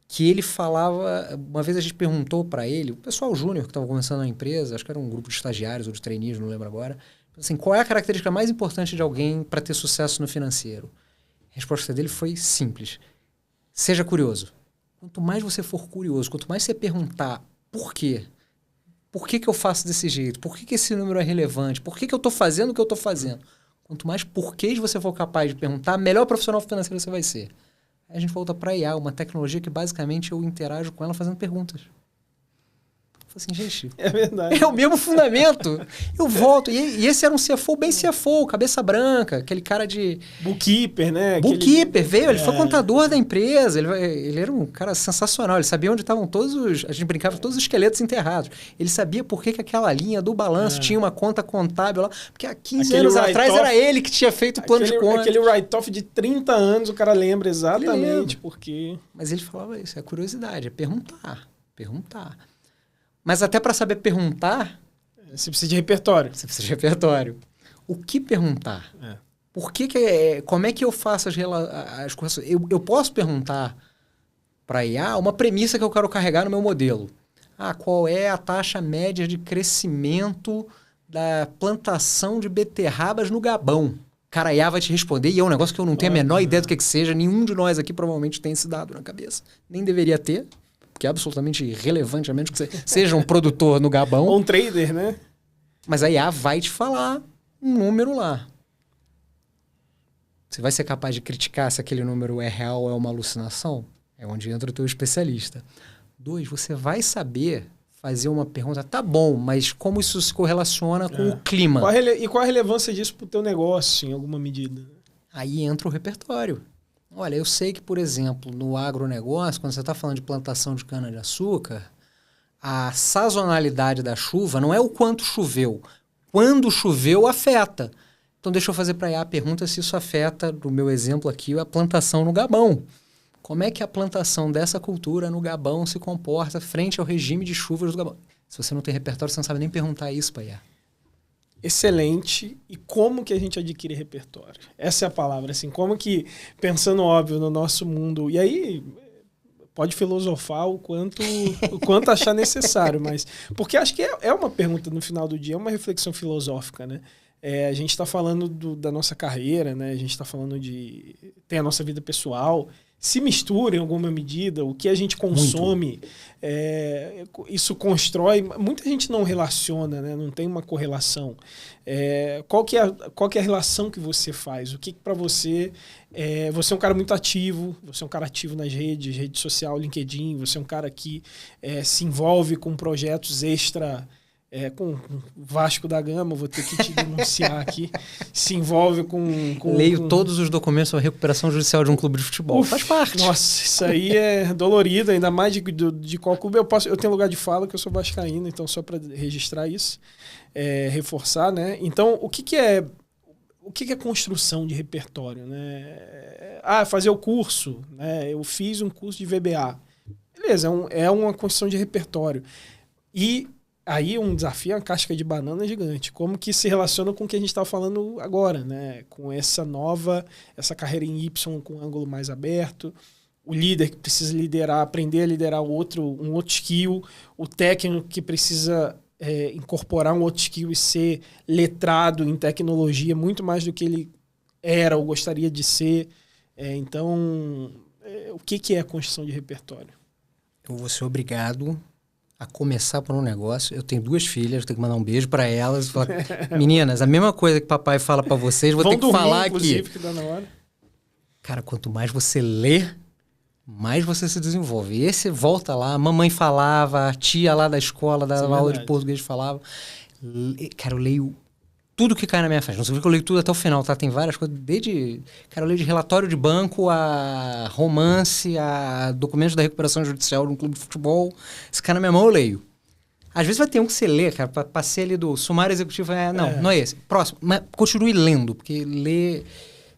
Que ele falava... Uma vez a gente perguntou para ele, o pessoal júnior que estava começando na empresa, acho que era um grupo de estagiários ou de trainees, não lembro agora, assim, qual é a característica mais importante de alguém para ter sucesso no financeiro? A resposta dele foi simples. Seja curioso. Quanto mais você for curioso, quanto mais você perguntar por quê, por que eu faço desse jeito, por que esse número é relevante, por que eu estou fazendo o que eu estou fazendo, quanto mais porquês você for capaz de perguntar, melhor profissional financeiro você vai ser. Aí a gente volta para a IA, uma tecnologia que basicamente eu interajo com ela fazendo perguntas. Eu falei assim, gente... É verdade. É o mesmo fundamento. Eu volto. E esse era um CFO bem CFO, cabeça branca, aquele cara de... Bookkeeper, né? Bookkeeper, veio, ele foi contador da empresa, ele era um cara sensacional, ele sabia onde estavam a gente brincava, todos os esqueletos enterrados. Ele sabia por que aquela linha do balanço tinha uma conta contábil lá, porque há 15 anos atrás era ele que tinha feito o plano de conta. Aquele write-off de 30 anos, o cara lembra exatamente por quê. Mas ele falava isso, é curiosidade, é perguntar. Mas até para saber perguntar... Você precisa de repertório. Você precisa de repertório. O que perguntar? Como é que eu faço as correções? Eu posso perguntar para a IA uma premissa que eu quero carregar no meu modelo. Qual é a taxa média de crescimento da plantação de beterrabas no Gabão? Cara, a IA vai te responder e é um negócio que eu não tenho a menor ideia do que seja. Nenhum de nós aqui provavelmente tem esse dado na cabeça. Nem deveria ter, porque é absolutamente irrelevante, a menos que você seja um produtor no Gabão. Ou um trader, né? Mas a IA vai te falar um número lá. Você vai ser capaz de criticar se aquele número é real ou é uma alucinação? É onde entra o teu especialista. 2, você vai saber fazer uma pergunta, tá bom, mas como isso se correlaciona com o clima? Qual a relevância disso para o teu negócio, em alguma medida? Aí entra o repertório. Olha, eu sei que, por exemplo, no agronegócio, quando você está falando de plantação de cana-de-açúcar, a sazonalidade da chuva não é o quanto choveu. Quando choveu, afeta. Então, deixa eu fazer para a IA a pergunta se isso afeta, no meu exemplo aqui, a plantação no Gabão. Como é que a plantação dessa cultura no Gabão se comporta frente ao regime de chuvas do Gabão? Se você não tem repertório, você não sabe nem perguntar isso para a IA. Excelente. E como que a gente adquire repertório? Essa é a palavra. Assim, como que, pensando óbvio no nosso mundo... E aí, pode filosofar o quanto achar necessário, mas... Porque acho que é uma pergunta no final do dia, é uma reflexão filosófica, né? A gente está falando da nossa carreira, né? A gente está falando de... Tem a nossa vida pessoal... Se mistura em alguma medida, o que a gente consome, isso constrói... Muita gente não relaciona, né? Não tem uma correlação. Qual que é a relação que você faz? O que para você... você é um cara muito ativo, você é um cara ativo nas redes, rede social, LinkedIn, você é um cara que se envolve com projetos extra... com Vasco da Gama, vou ter que te denunciar aqui, se envolve com... Leio todos os documentos sobre recuperação judicial de um clube de futebol. Faz parte. Nossa, isso aí é dolorido, ainda mais de qual clube. Eu tenho lugar de fala que eu sou vascaíno, então só para registrar isso, reforçar, né? Então, o que é construção de repertório, né? Fazer o curso, né? Eu fiz um curso de VBA. Beleza, é uma construção de repertório. E aí um desafio é uma casca de banana gigante. Como que se relaciona com o que a gente está falando agora, né? Com essa carreira em Y com um ângulo mais aberto, o líder que precisa liderar, aprender a liderar um outro skill, o técnico que precisa incorporar um outro skill e ser letrado em tecnologia muito mais do que ele era ou gostaria de ser. Então, o que é a construção de repertório? Eu vou ser obrigado a começar por um negócio. Eu tenho 2 filhas, tenho que mandar um beijo para elas e falar, meninas, a mesma coisa que papai fala para vocês, vou ter que falar aqui. Que dá na hora. Cara, quanto mais você lê, mais você se desenvolve. E esse volta lá, a mamãe falava, a tia lá da escola, da aula de português falava. Cara, eu leio tudo que cai na minha frente. Não sei que eu leio tudo até o final, tá? Tem várias coisas, Cara, eu leio de relatório de banco a romance, a documentos da recuperação judicial de um clube de futebol. Se cai na minha mão, eu leio. Às vezes vai ter um que você lê, cara, passei ali do sumário executivo, não é esse. Próximo. Mas continue lendo, porque ler...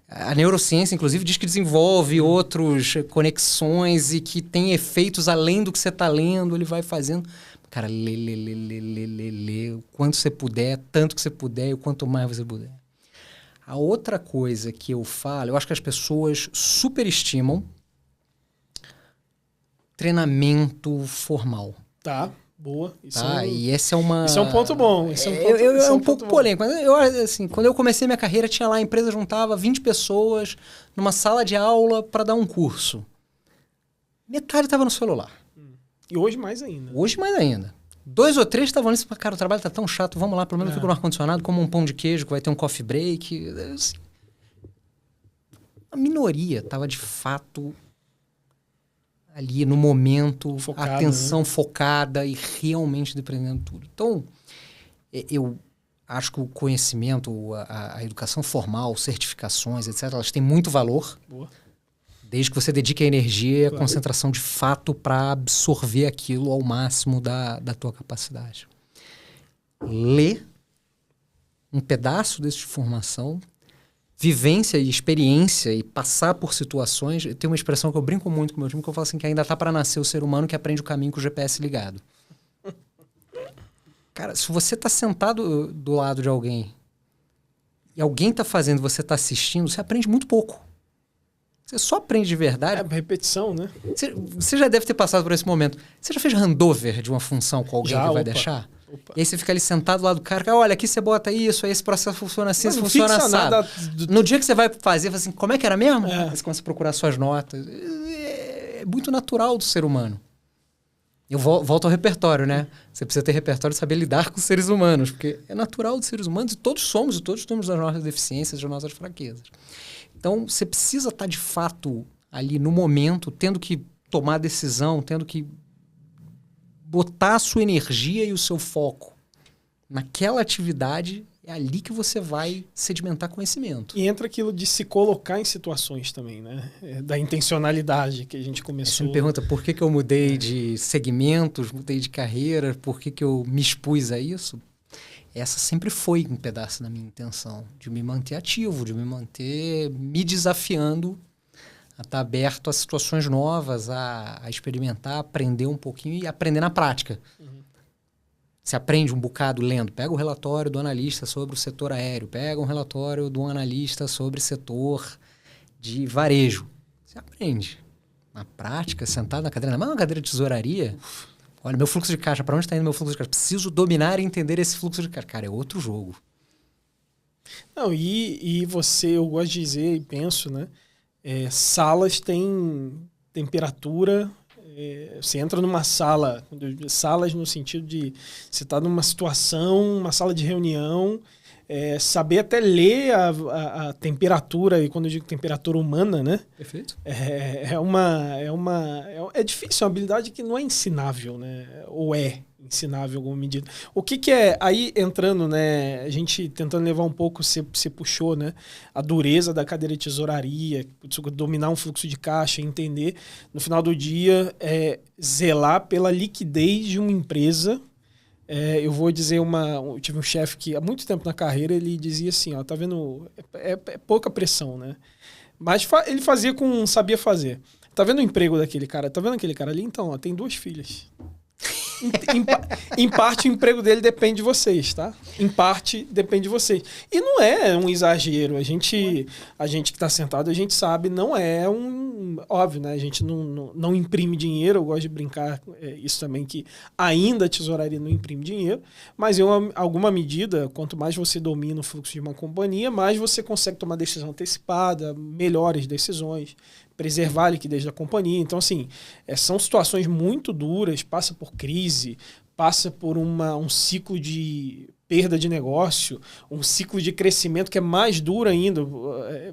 A neurociência, inclusive, diz que desenvolve outras conexões e que tem efeitos além do que você está lendo, ele vai fazendo. Cara, lê o quanto você puder, tanto que você puder e o quanto mais você puder. A outra coisa que eu falo, eu acho que as pessoas superestimam treinamento formal. Tá, boa. E esse é uma... Isso é um ponto bom. É um pouco polêmico. Assim, quando eu comecei minha carreira, tinha lá, a empresa juntava 20 pessoas numa sala de aula para dar um curso. Metade estava no celular. E hoje mais ainda. Hoje mais ainda. 2 ou 3 estavam nisso, cara, o trabalho tá tão chato, vamos lá, pelo menos eu fico no ar-condicionado, como um pão de queijo, que vai ter um coffee break. Assim, a minoria estava, de fato, ali no momento, focada, atenção focada e realmente dependendo tudo. Então, eu acho que o conhecimento, a educação formal, certificações, etc., elas têm muito valor. Boa. Desde que você dedique a energia e a concentração de fato para absorver aquilo ao máximo da tua capacidade. Ler um pedaço desse de formação, vivência e experiência e passar por situações. Tem uma expressão que eu brinco muito com o meu time, que eu falo assim, que ainda está para nascer o ser humano que aprende o caminho com o GPS ligado. Cara, se você está sentado do lado de alguém e alguém está fazendo e você está assistindo, você aprende muito pouco. Você só aprende de verdade. É repetição, né? Você já deve ter passado por esse momento. Você já fez handover de uma função com alguém que vai deixar? Opa. E aí você fica ali sentado lá do cara, olha, aqui você bota isso, aí esse processo funciona assim, isso funciona assado. No dia que você vai fazer, você fala assim, como é que era mesmo? Aí você começa a procurar suas notas. É muito natural do ser humano. Eu volto ao repertório, né? Você precisa ter repertório e saber lidar com os seres humanos, porque é natural dos seres humanos e todos temos as nossas deficiências, as nossas fraquezas. Então, você precisa estar, de fato, ali no momento, tendo que tomar decisão, tendo que botar a sua energia e o seu foco naquela atividade, é ali que você vai sedimentar conhecimento. E entra aquilo de se colocar em situações também, né? Da intencionalidade que a gente começou. Você me pergunta por que eu mudei de segmentos, mudei de carreira, por que eu me expus a isso? Essa sempre foi um pedaço da minha intenção, de me manter ativo, de me manter me desafiando a estar aberto a situações novas, a experimentar, aprender um pouquinho e aprender na prática. Você aprende um bocado lendo. Pega o relatório do analista sobre o setor aéreo, pega um relatório do analista sobre o setor de varejo. Você aprende. Na prática, sentado na cadeira, na cadeira de tesouraria... Olha, meu fluxo de caixa, para onde está indo meu fluxo de caixa? Preciso dominar e entender esse fluxo de caixa. Cara, é outro jogo. Não, e você, eu gosto de dizer e penso, né? Salas têm temperatura. Você entra numa sala, salas no sentido de você está numa situação, uma sala de reunião, saber até ler a temperatura, e quando eu digo temperatura humana, né? Perfeito. É difícil, é uma habilidade que não é ensinável, né? Ou é ensinável em alguma medida. O que é, aí entrando, né? A gente tentando levar um pouco, você puxou, né? A dureza da cadeira de tesouraria, dominar um fluxo de caixa, entender, no final do dia, zelar pela liquidez de uma empresa. Eu vou dizer eu tive um chefe que há muito tempo na carreira, ele dizia assim, ó, tá vendo, é pouca pressão, né? Mas ele sabia fazer. Tá vendo o emprego daquele cara? Tá vendo aquele cara ali? Então, ó, tem 2 filhas. Em parte, o emprego dele depende de vocês, tá? Em parte, depende de vocês. E não é um exagero. A gente que está sentado, a gente sabe, não é óbvio, né? A gente não imprime dinheiro. Eu gosto de brincar isso também, que ainda a tesouraria não imprime dinheiro. Mas em alguma medida, quanto mais você domina o fluxo de uma companhia, mais você consegue tomar decisão antecipada, melhores decisões, preservar a liquidez da companhia. Então, assim, são situações muito duras, passa por crise, passa por um ciclo de perda de negócio, um ciclo de crescimento que é mais duro ainda.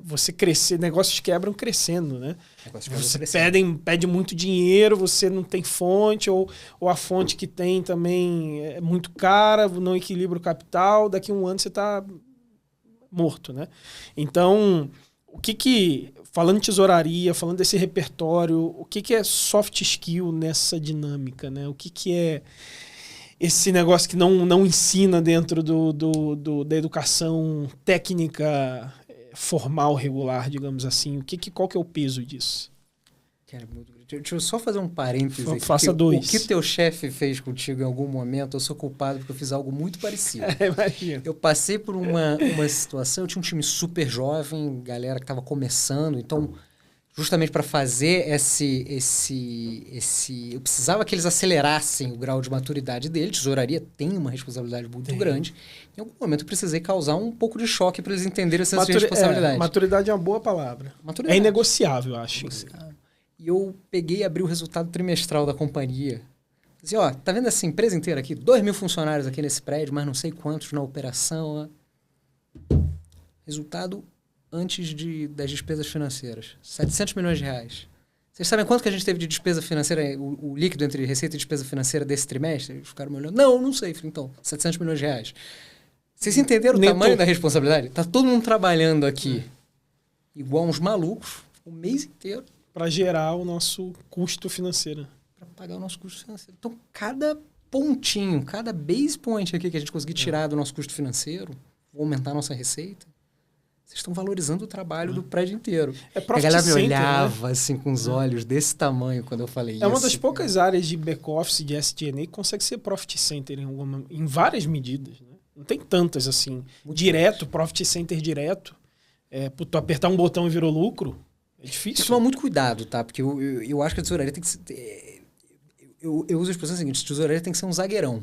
Você crescer, negócios quebram crescendo, né? Você pede muito dinheiro, você não tem fonte, ou a fonte que tem também é muito cara, não equilibra o capital, daqui a um ano você está morto, né? Então, falando de tesouraria, falando desse repertório, o que é soft skill nessa dinâmica, né? O que é esse negócio que não ensina dentro da educação técnica formal, regular, digamos assim? Qual que é o peso disso? Cara, deixa eu só fazer um parêntese aqui. Faça 2. O que teu chefe fez contigo em algum momento, eu sou culpado porque eu fiz algo muito parecido. Imagina. Eu passei por uma situação, eu tinha um time super jovem, galera que estava começando, então, justamente para fazer eu precisava que eles acelerassem o grau de maturidade dele. Tesouraria tem uma responsabilidade muito grande. Em algum momento eu precisei causar um pouco de choque para eles entenderem essa responsabilidade. Maturidade é uma boa palavra. É inegociável, eu acho. E eu peguei e abri o resultado trimestral da companhia. Dizia, ó, tá vendo essa empresa inteira aqui? 2.000 funcionários aqui nesse prédio, mas não sei quantos na operação. Resultado antes das despesas financeiras. 700 milhões de reais. Vocês sabem quanto que a gente teve de despesa financeira, o líquido entre receita e despesa financeira desse trimestre? Eles ficaram me olhando. Não sei. Falei, então, 700 milhões de reais. Vocês entenderam o tamanho da responsabilidade? Tá todo mundo trabalhando aqui igual uns malucos o mês inteiro. Para gerar o nosso custo financeiro. Para pagar o nosso custo financeiro. Então, cada pontinho, cada base point aqui que a gente conseguir tirar do nosso custo financeiro, aumentar a nossa receita, vocês estão valorizando o trabalho do prédio inteiro. A galera me olhava, né? Assim, com os olhos desse tamanho quando eu falei isso. É uma das poucas áreas de back-office, de SG&A, que consegue ser profit center em várias medidas, né? Não tem tantas assim. Direto, profit center direto. Tu apertar um botão e virou lucro, é difícil. Tem que tomar muito cuidado, tá? Porque eu acho que a tesouraria tem que ser... Eu uso a expressão seguinte, a tesouraria tem que ser um zagueirão.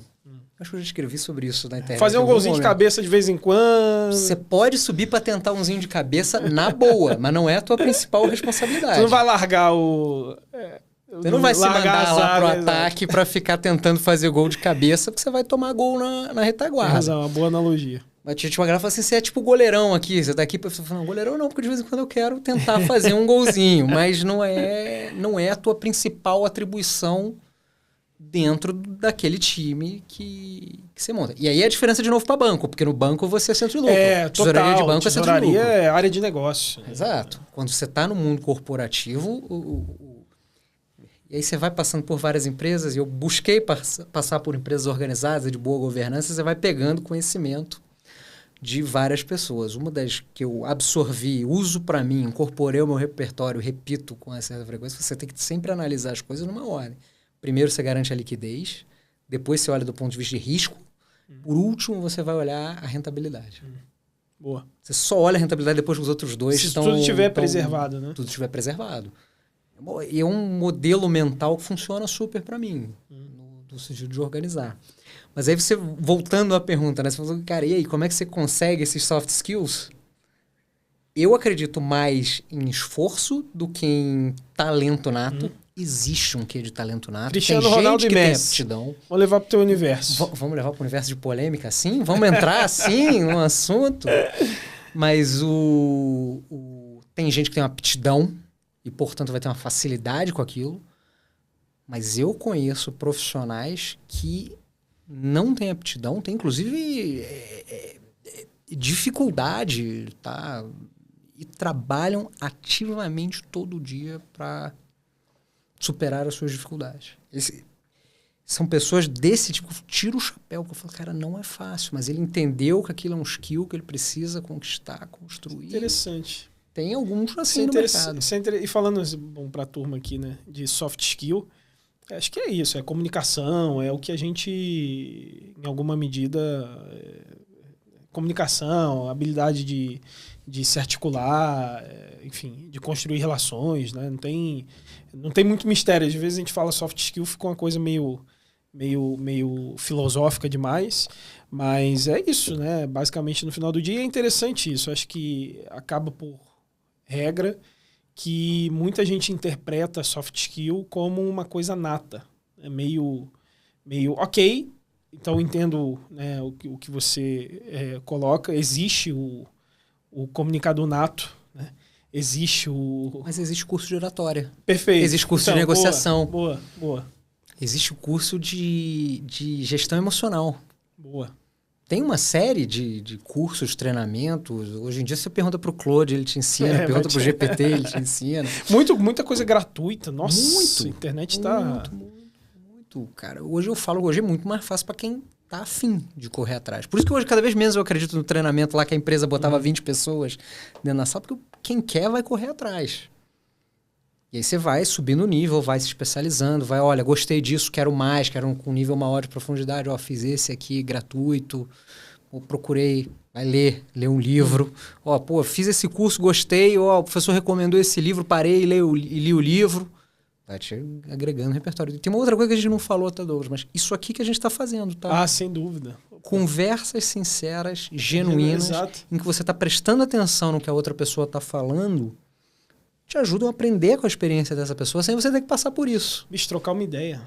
Acho que eu já escrevi sobre isso na internet. Fazer um golzinho de cabeça de vez em quando. Você pode subir para tentar umzinho de cabeça na boa, mas não é a tua principal responsabilidade. Você não vai largar o... Você não vai se mandar lá pro ataque para ficar tentando fazer gol de cabeça, porque você vai tomar gol na retaguarda. Tem razão, uma boa analogia. Mas tinha uma galera que fala assim, você é tipo goleirão aqui, você tá aqui pra falar, não, goleirão não, porque de vez em quando eu quero tentar fazer um golzinho, mas não é a tua principal atribuição dentro daquele time que você monta. E aí é a diferença de novo para banco, porque no banco você é centro de lucro. Tesouraria de banco é centro de lucro. É área de negócio. Exato. Quando você está no mundo corporativo, e aí você vai passando por várias empresas, e eu busquei passar por empresas organizadas, de boa governança, você vai pegando conhecimento de várias pessoas. Uma das que eu absorvi, uso para mim, incorporei ao meu repertório, repito com uma certa frequência, você tem que sempre analisar as coisas numa ordem. Primeiro você garante a liquidez, depois você olha do ponto de vista de risco, por último você vai olhar a rentabilidade. Boa. Você só olha a rentabilidade depois que os outros dois estão... Se tudo estiver preservado, né? Tudo estiver preservado. E é um modelo mental que funciona super para mim, no sentido de organizar. Mas aí você, voltando à pergunta, né? Você falou, cara, e aí, como é que você consegue esses soft skills? Eu acredito mais em esforço do que em talento nato. Existe um quê de talento nato. Cristiano tem Ronaldo gente e que tem Messi. aptidão. Vamos levar pro teu universo. Vamos levar para o universo de polêmica, assim? Vamos entrar, assim, no assunto? Mas tem gente que tem uma aptidão e, portanto, vai ter uma facilidade com aquilo. Mas eu conheço profissionais que não têm aptidão, têm, inclusive, dificuldade, tá? E trabalham ativamente todo dia para superar as suas dificuldades. São pessoas desse tipo, eu tiro o chapéu, que eu falo, cara, não é fácil, mas ele entendeu que aquilo é um skill que ele precisa conquistar, construir. Interessante. Tem alguns assim no mercado. E falando para a turma aqui, né, de soft skill, acho que é isso, é comunicação, é o que a gente, em alguma medida, comunicação, habilidade de se articular, enfim, de construir relações, né? Não tem muito mistério. Às vezes a gente fala soft skill, fica uma coisa meio filosófica demais, mas é isso, né? Basicamente, no final do dia é interessante isso. Acho que acaba por regra que muita gente interpreta soft skill como uma coisa nata. É meio ok, então entendo, né, o que você coloca. Existe o comunicador nato, né? Existe o... Mas existe curso de oratória. Perfeito. Existe curso de negociação. Boa. Existe o curso de gestão emocional. Boa. Tem uma série de cursos, treinamentos. Hoje em dia você pergunta para o Claude, ele te ensina. Pergunta para o GPT, ele te ensina. Muita coisa gratuita. Nossa, a internet está... Muito, cara. Hoje eu falo, hoje é muito mais fácil para quem tá afim de correr atrás. Por isso que hoje, cada vez menos eu acredito no treinamento lá que a empresa botava 20 pessoas dentro da sala, porque quem quer vai correr atrás. E aí você vai subindo o nível, vai se especializando, vai, olha, gostei disso, quero mais, quero um nível maior de profundidade, ó, fiz esse aqui gratuito, procurei, vai ler um livro, ó, pô, fiz esse curso, gostei, ó, o professor recomendou esse livro, parei e li o livro. Vai te agregando repertório. Tem uma outra coisa que a gente não falou, tá, Douglas, mas isso aqui que a gente está fazendo, tá? Ah, sem dúvida. Conversas sinceras, genuínas, em que você está prestando atenção no que a outra pessoa está falando, te ajudam a aprender com a experiência dessa pessoa sem você ter que passar por isso. Bicho, trocar uma ideia.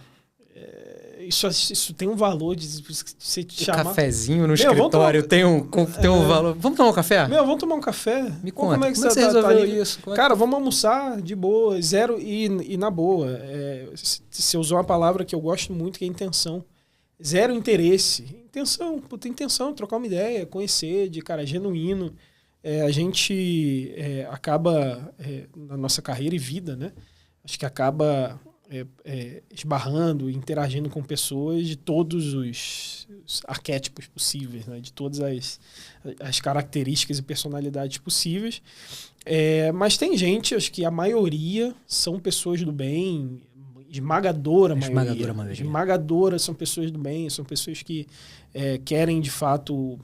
Isso tem um valor de você te chamar... cafezinho no escritório tem um valor. Vamos tomar um café? Vamos tomar um café? Me conta, como é que você resolveu isso? Cara, vamos almoçar de boa, zero e na boa. Você usou uma palavra que eu gosto muito, que é intenção. Zero interesse. Intenção, tem intenção, trocar uma ideia, conhecer, de cara, genuíno. A gente acaba, na nossa carreira e vida, né? Acho que acaba... esbarrando, interagindo com pessoas de todos os arquétipos possíveis, né? De todas as características e personalidades possíveis. Mas tem gente, acho que a maioria são pessoas do bem, esmagadora maioria. Esmagadora maioria. Esmagadora são pessoas do bem, são pessoas que querem, de fato,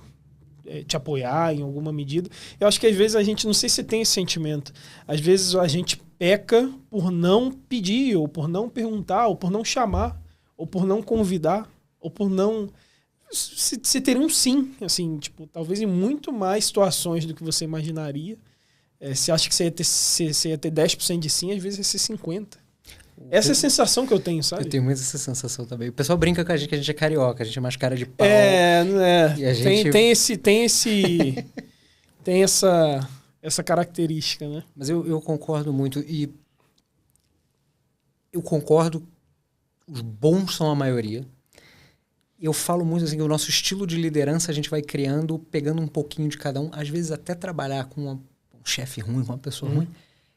te apoiar em alguma medida. Eu acho que às vezes a gente, não sei se tem esse sentimento, às vezes a gente peca por não pedir, ou por não perguntar, ou por não chamar, ou por não convidar, ou por não... Se ter um sim, assim, tipo, talvez em muito mais situações do que você imaginaria. Você acha que você ia ter 10% de sim, às vezes ia ser 50%. Essa é a sensação que eu tenho, sabe? Eu tenho muito essa sensação também. O pessoal brinca com a gente que a gente é carioca, a gente é mais cara de pau. E a gente... tem essa característica, né? Mas eu concordo muito. E eu concordo, os bons são a maioria. Eu falo muito assim que o nosso estilo de liderança a gente vai criando, pegando um pouquinho de cada um. Às vezes até trabalhar com um chefe ruim, com uma pessoa ruim.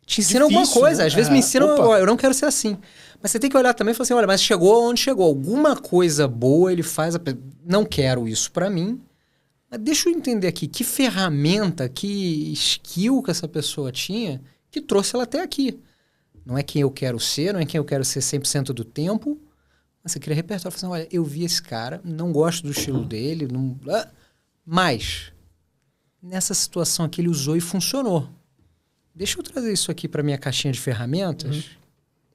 Te ensina alguma coisa. Né? Às vezes me ensina, eu não quero ser assim. Mas você tem que olhar também e falar assim, olha, mas chegou onde chegou. Alguma coisa boa ele faz. Não quero isso pra mim. Mas deixa eu entender aqui, que ferramenta, que skill que essa pessoa tinha que trouxe ela até aqui. Não é quem eu quero ser, não é quem eu quero ser 100% do tempo. Mas você cria repertório. Fala assim, olha, eu vi esse cara, não gosto do estilo dele, não... mas nessa situação aqui ele usou e funcionou. Deixa eu trazer isso aqui para minha caixinha de ferramentas,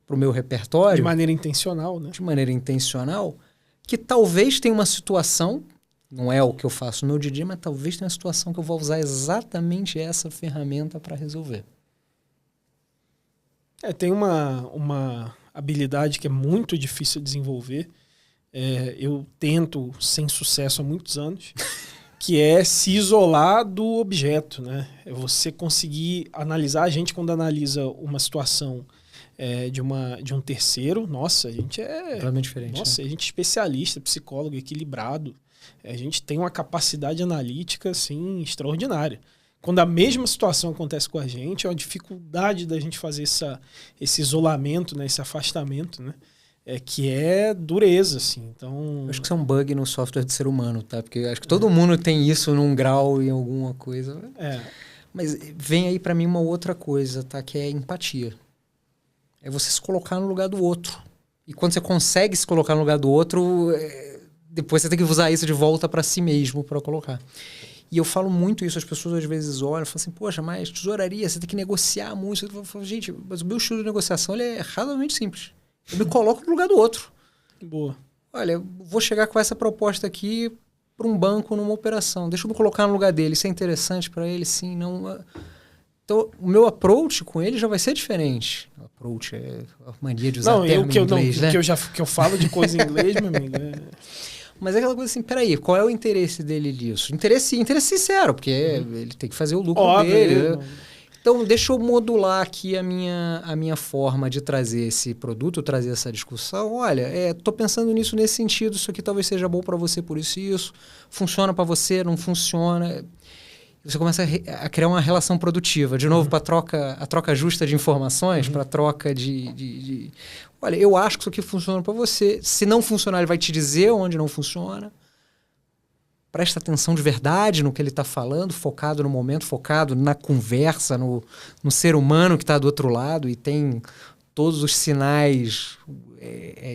para o meu repertório. De maneira intencional, né? De maneira intencional, que talvez tenha uma situação, não é o que eu faço no meu dia a dia, mas talvez tenha uma situação que eu vou usar exatamente essa ferramenta para resolver. Tem uma habilidade que é muito difícil de desenvolver. Eu tento sem sucesso há muitos anos. Que é se isolar do objeto, né? É você conseguir analisar. A gente, quando analisa uma situação de um terceiro, nossa, a gente é... Totalmente diferente. Nossa, a gente é especialista, psicólogo, equilibrado. A gente tem uma capacidade analítica, assim, extraordinária. Quando a mesma situação acontece com a gente, é uma dificuldade da gente fazer esse isolamento, né? Esse afastamento, né? Que é dureza, assim. Então... Eu acho que isso é um bug no software de ser humano, tá? Porque eu acho que todo mundo tem isso num grau em alguma coisa. Mas vem aí pra mim uma outra coisa, tá? Que é empatia. É você se colocar no lugar do outro. E quando você consegue se colocar no lugar do outro, depois você tem que usar isso de volta pra si mesmo pra colocar. E eu falo muito isso, as pessoas às vezes olham e falam assim, poxa, mas tesouraria, você tem que negociar muito. Eu falo, gente, mas o meu estilo de negociação ele é razoavelmente simples. Eu me coloco no lugar do outro. Boa. Olha, eu vou chegar com essa proposta aqui para um banco numa operação. Deixa eu me colocar no lugar dele. Isso é interessante para ele? Sim, não. Então, o meu approach com ele já vai ser diferente. Approach é a mania de usar termo em inglês, né? Que eu falo de coisa em inglês, meu amigo. Mas é aquela coisa assim, peraí, qual é o interesse dele disso? Interesse sincero, porque ele tem que fazer o lucro dele. Então, deixa eu modular aqui a minha forma de trazer esse produto, trazer essa discussão. Olha, tô pensando nisso nesse sentido, isso aqui talvez seja bom para você por isso e isso. Funciona para você, não funciona. Você começa a criar uma relação produtiva. De novo, para a troca justa de informações, para a troca de... Olha, eu acho que isso aqui funciona para você. Se não funcionar, ele vai te dizer onde não funciona. Presta atenção de verdade no que ele está falando, focado no momento, focado na conversa, no ser humano que está do outro lado e tem todos os sinais,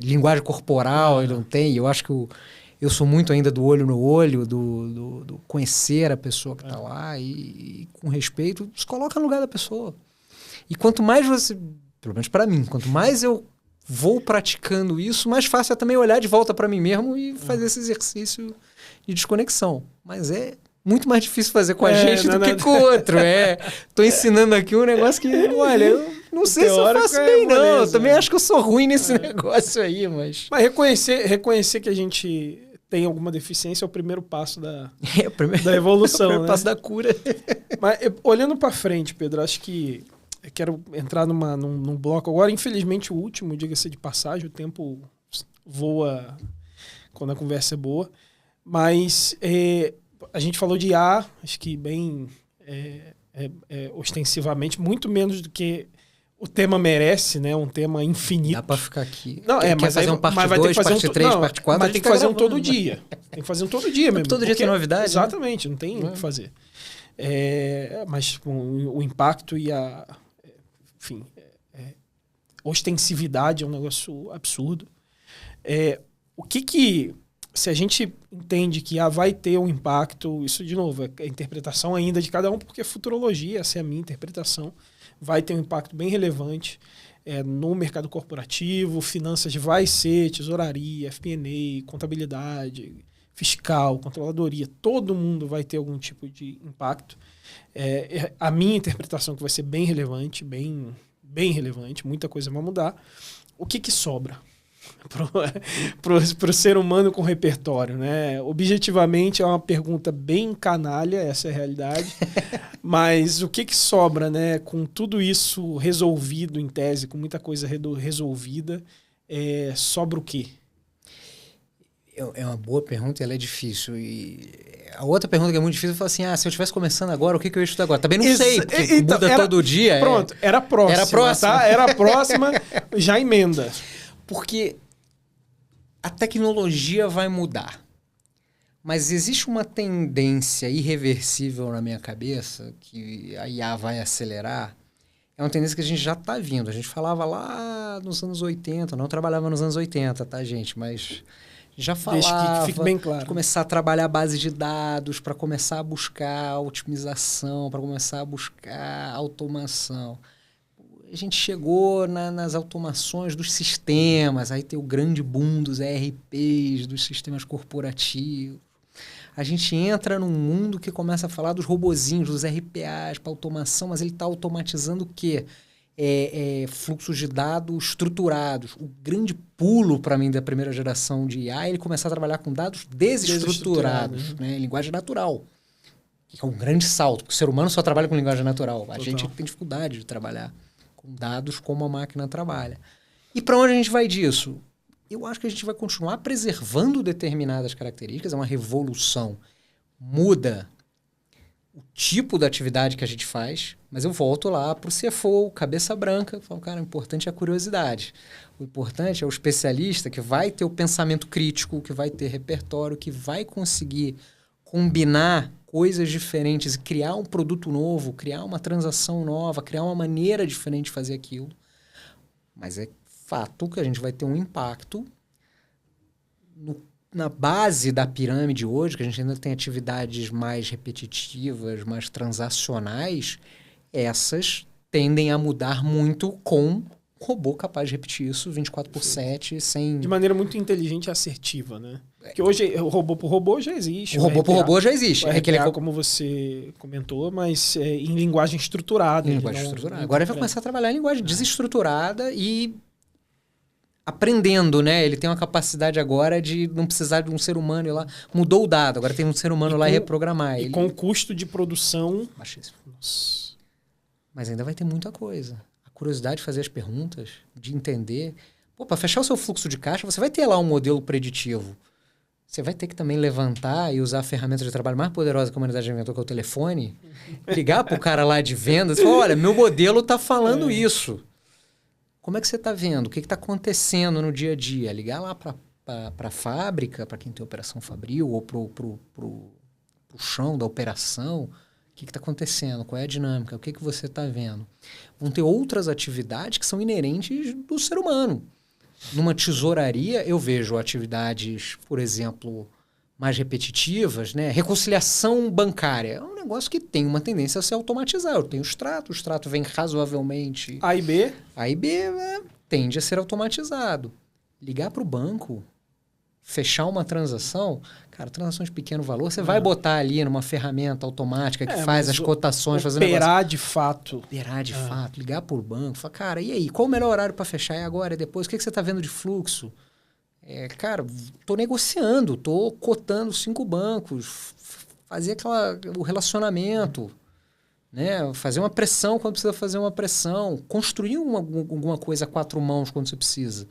linguagem corporal, ele não tem. Eu acho que eu sou muito ainda do olho no olho, do conhecer a pessoa que está lá e com respeito, se coloca no lugar da pessoa. E quanto mais você, pelo menos para mim, quanto mais eu vou praticando isso, mais fácil é também olhar de volta para mim mesmo e fazer esse exercício de desconexão. Mas é muito mais difícil fazer com a gente do que com o outro. Tô ensinando aqui um negócio que, olha, eu não sei se eu faço bem, não. Eu também acho que eu sou ruim nesse negócio aí, mas... Mas reconhecer que a gente tem alguma deficiência é o primeiro passo da evolução. É o primeiro passo da cura. Mas olhando para frente, Pedro, acho que eu quero entrar num bloco agora. Infelizmente, o último, diga-se de passagem, o tempo voa quando a conversa é boa. Mas a gente falou de IA, acho que bem ostensivamente, muito menos do que o tema merece, né? Um tema infinito. Dá pra ficar aqui. Não, mas fazer um parte 2, parte 3, parte 4. Mas tem que fazer um todo dia. Tem que fazer um todo dia mesmo. Todo dia tem novidade. Exatamente, né? Não tem o que fazer. Mas o impacto e enfim, ostensividade é um negócio absurdo. Se a gente entende que vai ter um impacto, isso de novo, é a interpretação ainda de cada um, porque futurologia, essa é a minha interpretação, vai ter um impacto bem relevante no mercado corporativo, finanças vai ser, tesouraria, FP&A, contabilidade, fiscal, controladoria, todo mundo vai ter algum tipo de impacto. A minha interpretação que vai ser bem relevante, bem relevante, muita coisa vai mudar. O que sobra pro ser humano com repertório, né? Objetivamente é uma pergunta bem canalha, essa é a realidade. Mas o que sobra, né? Com tudo isso resolvido em tese, com muita coisa resolvida, sobra o quê? É uma boa pergunta e ela é difícil. E a outra pergunta que é muito difícil, eu falo assim, se eu estivesse começando agora, o que eu ia estudar agora? Também não sei, porque muda todo dia. Pronto, era próxima. Era próxima. Tá? Era próxima, já emenda. Porque a tecnologia vai mudar. Mas existe uma tendência irreversível na minha cabeça, que a IA vai acelerar. É uma tendência que a gente já está vindo. A gente falava lá nos anos 80, não trabalhava nos anos 80, tá, gente? Mas já falava Deixa que fique bem claro. De começar a trabalhar a base de dados, para começar a buscar otimização, para começar a buscar automação. A gente chegou nas automações dos sistemas, aí tem o grande boom dos ERPs, dos sistemas corporativos. A gente entra num mundo que começa a falar dos robozinhos, dos RPAs para automação, mas ele está automatizando o quê? Fluxos de dados estruturados. O grande pulo, para mim, da primeira geração de IA é ele começar a trabalhar com dados desestruturados, né? Em linguagem natural. Que é um grande salto, porque o ser humano só trabalha com linguagem natural. A gente tem dificuldade de trabalhar com dados como a máquina trabalha. E para onde a gente vai disso? Eu acho que a gente vai continuar preservando determinadas características, é uma revolução. Muda o tipo da atividade que a gente faz, mas eu volto lá para o CFO, cabeça branca, falo, cara, o importante é a curiosidade. O importante é o especialista que vai ter o pensamento crítico, que vai ter repertório, que vai conseguir combinar coisas diferentes e criar um produto novo, criar uma transação nova, criar uma maneira diferente de fazer aquilo. Mas é fato que a gente vai ter um impacto na base da pirâmide hoje, que a gente ainda tem atividades mais repetitivas, mais transacionais, essas tendem a mudar muito com robô capaz de repetir isso 24/7 sem... De maneira muito inteligente e assertiva, né? Porque hoje o robô por robô já existe. O robô por robô já existe. O RPA, como você comentou, mas em linguagem estruturada. Em linguagem estruturada. Agora ele vai começar a trabalhar em linguagem desestruturada e aprendendo, né? Ele tem uma capacidade agora de não precisar de um ser humano ir lá. Mudou o dado, agora tem um ser humano lá e reprogramar. E com o custo de produção... baixíssimo. Mas ainda vai ter muita coisa. A curiosidade de fazer as perguntas, de entender. Para fechar o seu fluxo de caixa, você vai ter lá um modelo preditivo. Você vai ter que também levantar e usar a ferramenta de trabalho mais poderosa que a humanidade inventou, que é o telefone, ligar para o cara lá de vendas e falar, olha, meu modelo está falando isso. Como é que você está vendo? O que está acontecendo no dia a dia? Ligar lá para a fábrica, para quem tem operação fabril, ou para o chão da operação. O que está acontecendo? Qual é a dinâmica? O que você está vendo? Vão ter outras atividades que são inerentes do ser humano. Numa tesouraria, eu vejo atividades, por exemplo, mais repetitivas, né? Reconciliação bancária. É um negócio que tem uma tendência a se automatizar. Eu tenho o extrato vem razoavelmente... A e B? A e B tende a ser automatizado. Ligar para o banco, fechar uma transação... Cara, transação de pequeno valor, você vai botar ali numa ferramenta automática que faz as cotações... Operar de fato. Operar de fato, ligar por banco. Falar, cara, e aí? Qual o melhor horário para fechar? É agora? É depois? O que você está vendo de fluxo? Cara, estou negociando, estou cotando 5 bancos. Fazer o relacionamento, né? Fazer uma pressão quando precisa fazer uma pressão. Construir alguma coisa a 4 mãos quando você precisa.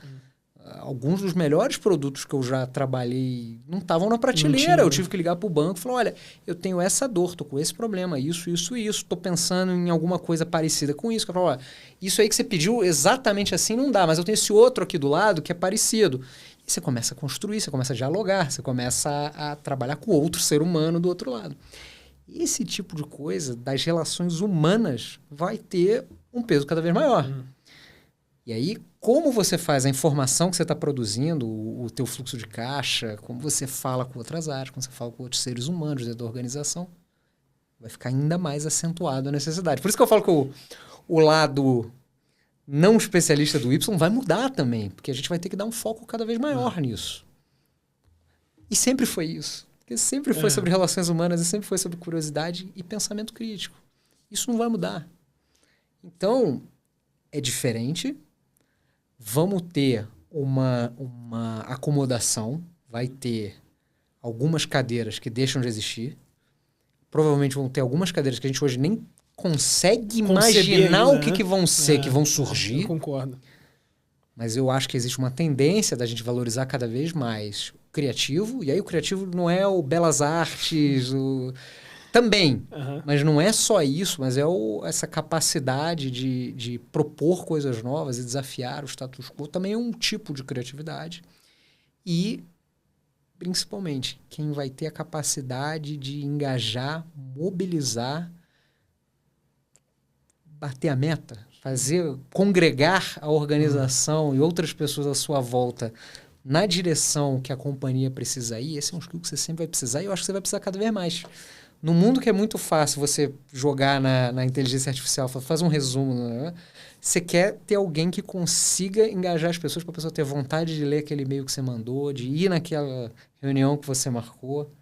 Alguns dos melhores produtos que eu já trabalhei não estavam na prateleira. Eu tive que ligar para o banco e falar, olha, eu tenho essa dor, estou com esse problema, isso. Estou pensando em alguma coisa parecida com isso. Eu falo, olha, isso aí que você pediu exatamente assim não dá, mas eu tenho esse outro aqui do lado que é parecido. E você começa a construir, você começa a dialogar, você começa a trabalhar com outro ser humano do outro lado. Esse tipo de coisa das relações humanas vai ter um peso cada vez maior. E aí, como você faz a informação que você está produzindo, o teu fluxo de caixa, como você fala com outras áreas, como você fala com outros seres humanos dentro da organização, vai ficar ainda mais acentuado a necessidade. Por isso que eu falo que o lado não especialista do Y vai mudar também, porque a gente vai ter que dar um foco cada vez maior nisso. E sempre foi isso. Porque sempre foi sobre relações humanas e sempre foi sobre curiosidade e pensamento crítico. Isso não vai mudar. Então, é diferente. Vamos ter uma acomodação. Vai ter algumas cadeiras que deixam de existir. Provavelmente vão ter algumas cadeiras que a gente hoje nem consegue imaginar ainda, o que vão ser, que vão surgir. Eu concordo. Mas eu acho que existe uma tendência da gente valorizar cada vez mais o criativo. E aí o criativo não é o belas artes, também. Mas não é só isso, mas é essa capacidade de propor coisas novas e desafiar o status quo. Também é um tipo de criatividade. E, principalmente, quem vai ter a capacidade de engajar, mobilizar, bater a meta, congregar a organização e outras pessoas à sua volta na direção que a companhia precisa ir. Esse é um skill que você sempre vai precisar e eu acho que você vai precisar cada vez mais. No mundo que é muito fácil você jogar na inteligência artificial, faz um resumo, né? Você quer ter alguém que consiga engajar as pessoas para a pessoa ter vontade de ler aquele e-mail que você mandou, de ir naquela reunião que você marcou.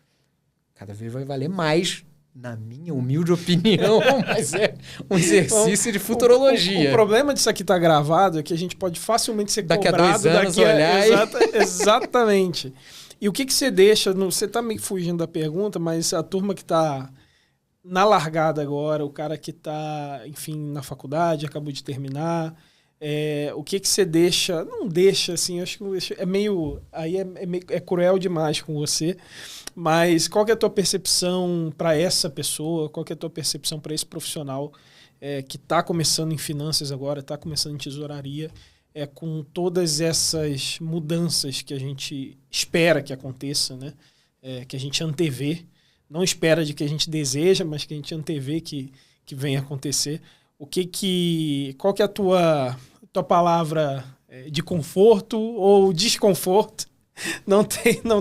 Cada vez vai valer mais, na minha humilde opinião, mas é um exercício de futurologia. O problema disso aqui estar gravado é que a gente pode facilmente ser daqui cobrado a 2 anos olhar exatamente. E o que você deixa... Você está meio fugindo da pergunta, mas a turma que está na largada agora, o cara que está, enfim, na faculdade, acabou de terminar, o que você deixa... Não deixa, assim, acho que é meio... Aí é cruel demais com você. Mas qual que é a tua percepção para essa pessoa? Qual que é a tua percepção para esse profissional que está começando em finanças agora, está começando em tesouraria, com todas essas mudanças que a gente espera que aconteça, né? Que a gente antevê, não espera de que a gente deseja, mas que a gente antevê que venha acontecer. Qual que é a tua palavra de conforto ou desconforto? Não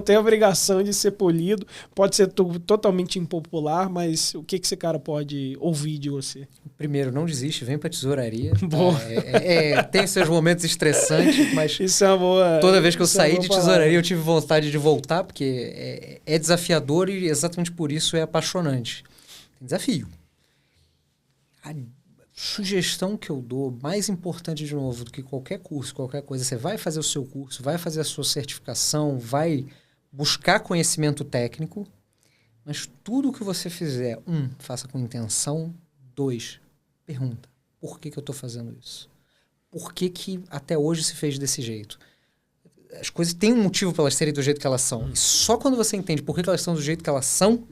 tem obrigação de ser polido, pode ser totalmente impopular, mas o que esse cara pode ouvir de você? Primeiro, não desiste, vem pra tesouraria. Tem seus momentos estressantes, mas isso é uma boa, toda vez que eu saí de tesouraria eu tive vontade de voltar, porque é desafiador e exatamente por isso é apaixonante. Tem desafio. A sugestão que eu dou, mais importante de novo do que qualquer curso, qualquer coisa, você vai fazer o seu curso, vai fazer a sua certificação, vai buscar conhecimento técnico, mas tudo que você fizer, faça com intenção, 2, pergunta, por que eu estou fazendo isso? Por que até hoje se fez desse jeito? As coisas têm um motivo para elas serem do jeito que elas são. E só quando você entende por que elas são do jeito que elas são,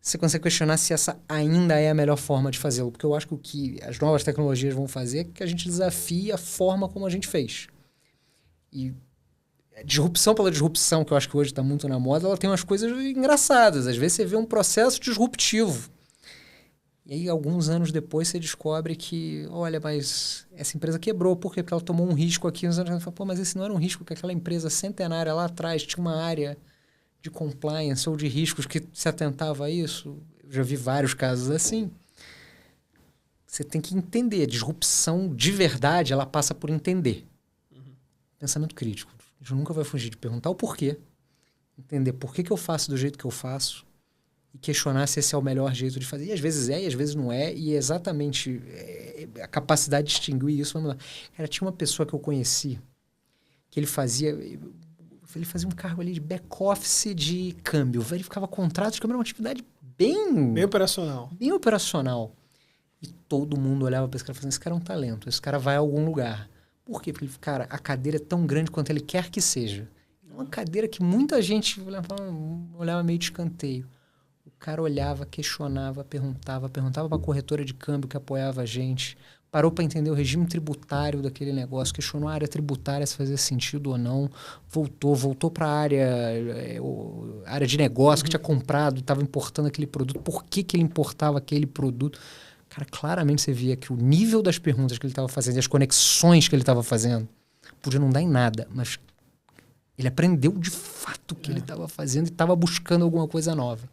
você consegue questionar se essa ainda é a melhor forma de fazê-lo. Porque eu acho que o que as novas tecnologias vão fazer é que a gente desafie a forma como a gente fez. E a disrupção pela disrupção, que eu acho que hoje está muito na moda, ela tem umas coisas engraçadas. Às vezes você vê um processo disruptivo. E aí, alguns anos depois, você descobre que, olha, mas essa empresa quebrou. Por quê? Porque ela tomou um risco aqui. Uns anos você fala, pô, mas esse não era um risco, que aquela empresa centenária lá atrás tinha uma área de compliance ou de riscos que se atentava a isso. Eu já vi vários casos assim. Você tem que entender. A disrupção de verdade, ela passa por entender. Pensamento crítico. A gente nunca vai fugir de perguntar o porquê. Entender por que eu faço do jeito que eu faço e questionar se esse é o melhor jeito de fazer. E às vezes é, e às vezes não é. E é exatamente a capacidade de distinguir isso. Cara, tinha uma pessoa que eu conheci que ele fazia um cargo ali de back-office de câmbio. Verificava contratos de câmbio, era uma atividade bem operacional. Bem operacional. E todo mundo olhava para esse cara e falava, esse cara é um talento, esse cara vai a algum lugar. Por quê? Porque, cara, a cadeira é tão grande quanto ele quer que seja. É uma cadeira que muita gente olhava meio de escanteio. O cara olhava, questionava, perguntava para a corretora de câmbio que apoiava a gente, parou para entender o regime tributário daquele negócio, questionou a área tributária se fazia sentido ou não, voltou para a área de negócio que tinha comprado, estava importando aquele produto, por que ele importava aquele produto. Cara, claramente você via que o nível das perguntas que ele estava fazendo e as conexões que ele estava fazendo podia não dar em nada, mas ele aprendeu de fato o que ele estava fazendo e estava buscando alguma coisa nova.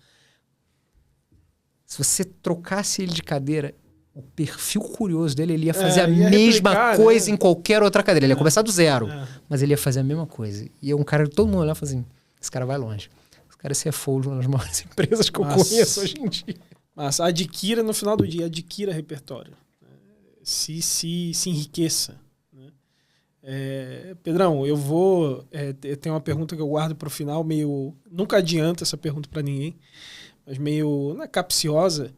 Se você trocasse ele de cadeira, o perfil curioso dele, ele ia fazer a mesma coisa, né? Em qualquer outra cadeira. Ele ia começar do zero, mas ele ia fazer a mesma coisa. E é um cara que todo mundo olhava e falava assim, esse cara vai longe. Esse cara é CFO de uma das maiores empresas que eu conheço hoje em dia. Mas adquira, no final do dia, adquira repertório. Se enriqueça. Pedrão, eu tenho uma pergunta que eu guardo para o final, meio... Nunca adianta essa pergunta para ninguém, mas meio capciosa.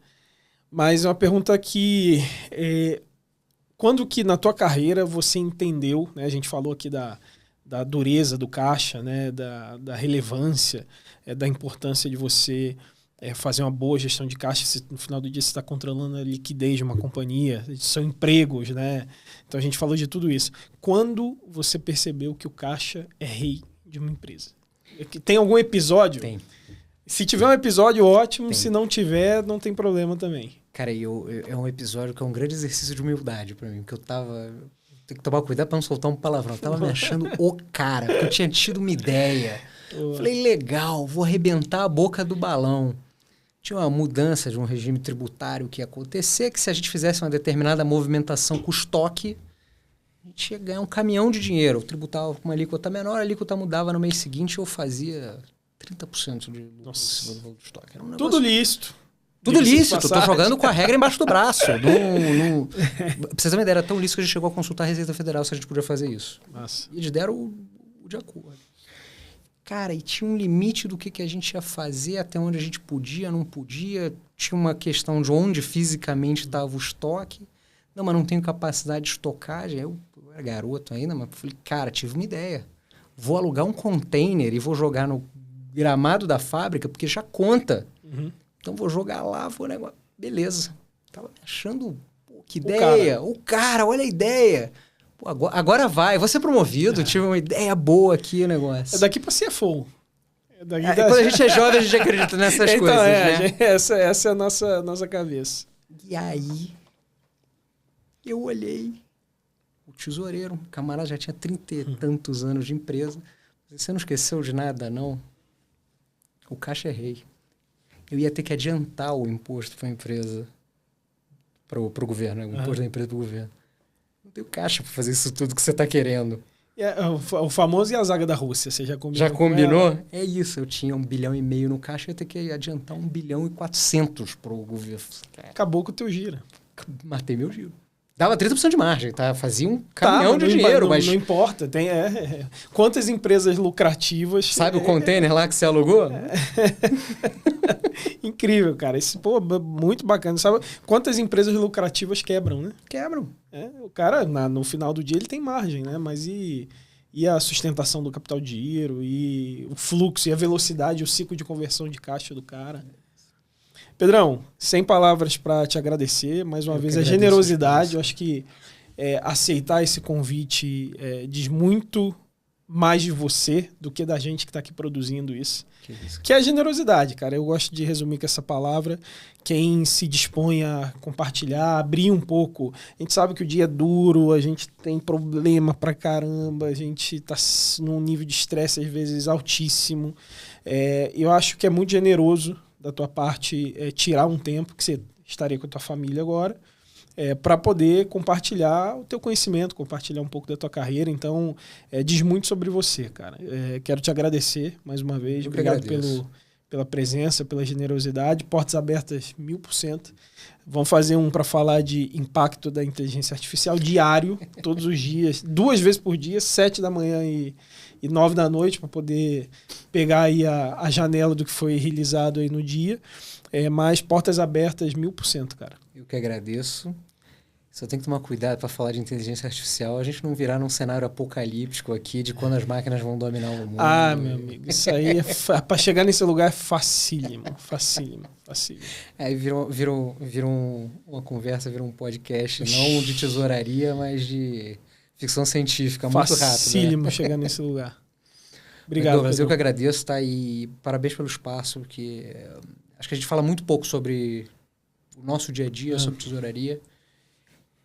Mas é uma pergunta que... quando que na tua carreira você entendeu, né? A gente falou aqui da dureza do caixa, né? Da relevância, da importância de você fazer uma boa gestão de caixa. Se no final do dia você está controlando a liquidez de uma companhia, são empregos, né? Então a gente falou de tudo isso. Quando você percebeu que o caixa é rei de uma empresa? Tem algum episódio? Tem. Se tiver um episódio, ótimo. Tem. Se não tiver, não tem problema também. Cara, é um episódio que é um grande exercício de humildade pra mim, porque eu tava... Tem que tomar cuidado pra não soltar um palavrão. Eu tava me achando o cara, porque eu tinha tido uma ideia. Falei, legal, vou arrebentar a boca do balão. Tinha uma mudança de um regime tributário que ia acontecer, que se a gente fizesse uma determinada movimentação com estoque, a gente ia ganhar um caminhão de dinheiro. Eu tributava com uma alíquota menor, a alíquota mudava no mês seguinte, eu fazia 30% de lucro em cima do estoque. Era um negócio... Tudo lícito. Tudo lícito, tô jogando com a regra embaixo do braço. Pra vocês terem uma ideia, era tão lícito que a gente chegou a consultar a Receita Federal se a gente podia fazer isso. Nossa. E eles deram o de acordo. Cara, e tinha um limite do que a gente ia fazer, até onde a gente podia, não podia. Tinha uma questão de onde fisicamente estava o estoque. Não, mas não tenho capacidade de estocagem. Eu era garoto ainda, mas falei, cara, tive uma ideia. Vou alugar um container e vou jogar no gramado da fábrica, porque já conta. Então vou jogar lá, vou negócio. Beleza. Tava me achando, pô, que ideia. O cara, olha a ideia. Pô, agora vai. Vou ser promovido. Tive uma ideia boa aqui, o negócio. É daqui pra CFO. Quando a gente é jovem, a gente acredita nessas então, coisas, né? Essa é a nossa cabeça. E aí, eu olhei. O tesoureiro, o camarada já tinha 30 e tantos anos de empresa. Você não esqueceu de nada, não? O caixa é rei. Eu ia ter que adiantar o imposto para a empresa, para o governo, né? O imposto da empresa para o governo. Não tenho caixa para fazer isso tudo que você está querendo. O famoso e a zaga da Rússia, você já combinou? Já combinou? É isso, eu tinha 1,5 bilhão no caixa, eu ia ter que adiantar 1,4 bilhão para o governo. Acabou com o teu giro. Matei meu giro. Dava 30% de margem, tá? Fazia um caminhão de dinheiro, mas... Não importa, tem... Quantas empresas lucrativas... Sabe o container lá que você alugou? Incrível, cara. Isso, pô, muito bacana. Sabe quantas empresas lucrativas quebram, né? Quebram. O cara, no final do dia, ele tem margem, né? Mas e a sustentação do capital de giro, e o fluxo, e a velocidade, o ciclo de conversão de caixa do cara... Pedrão, sem palavras para te agradecer, mais uma vez, a generosidade. Eu acho que aceitar esse convite diz muito mais de você do que da gente que está aqui produzindo isso. Que é a generosidade, cara. Eu gosto de resumir com essa palavra. Quem se dispõe a compartilhar, abrir um pouco. A gente sabe que o dia é duro, a gente tem problema pra caramba, a gente tá num nível de estresse, às vezes, altíssimo. Eu acho que é muito generoso da tua parte tirar um tempo que você estaria com a tua família agora para poder compartilhar o teu conhecimento, compartilhar um pouco da tua carreira. Então, diz muito sobre você, cara. Quero te agradecer mais uma vez. Obrigado pela presença, pela generosidade. Portas abertas 1000%. Vamos fazer um para falar de impacto da inteligência artificial diário, todos os dias, 2 vezes por dia, 7 da manhã e 9 da noite, para poder pegar aí a janela do que foi realizado aí no dia. Mas portas abertas 1000%, cara. Eu que agradeço. Só tem que tomar cuidado para falar de inteligência artificial, a gente não virar num cenário apocalíptico aqui de quando as máquinas vão dominar o mundo. Ah, meu amigo, isso aí para chegar nesse lugar é facílimo. Aí vira uma conversa, vira um podcast, não de tesouraria, mas de ficção científica, muito rápido. Facílimo chegar nesse lugar. Obrigado, Douglas, eu que agradeço, tá? E parabéns pelo espaço, porque acho que a gente fala muito pouco sobre o nosso dia a dia sobre tesouraria.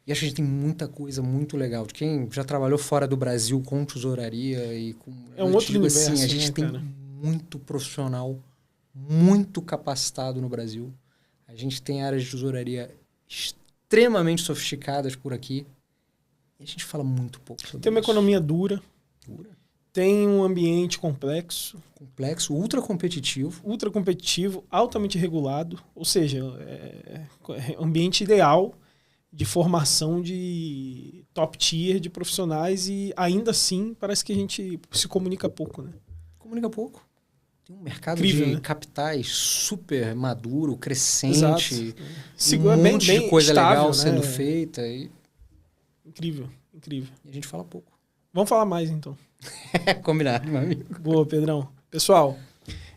E acho que a gente tem muita coisa muito legal. De quem já trabalhou fora do Brasil com tesouraria e com... É um outro universo, assim, a gente tem muito profissional, muito capacitado no Brasil. A gente tem áreas de tesouraria extremamente sofisticadas por aqui. E a gente fala muito pouco sobre isso. Tem uma economia dura. Tem um ambiente complexo. Ultra competitivo, altamente regulado. Ou seja, é ambiente ideal de formação de top tier de profissionais e ainda assim parece que a gente se comunica pouco, né? Comunica pouco. Tem um mercado incrível, de capitais super maduro, crescente. Exato. Um monte de coisa estável, legal né? sendo feita. E... Incrível. E a gente fala pouco. Vamos falar mais, então. Combinado, meu amigo. Boa, Pedrão. Pessoal,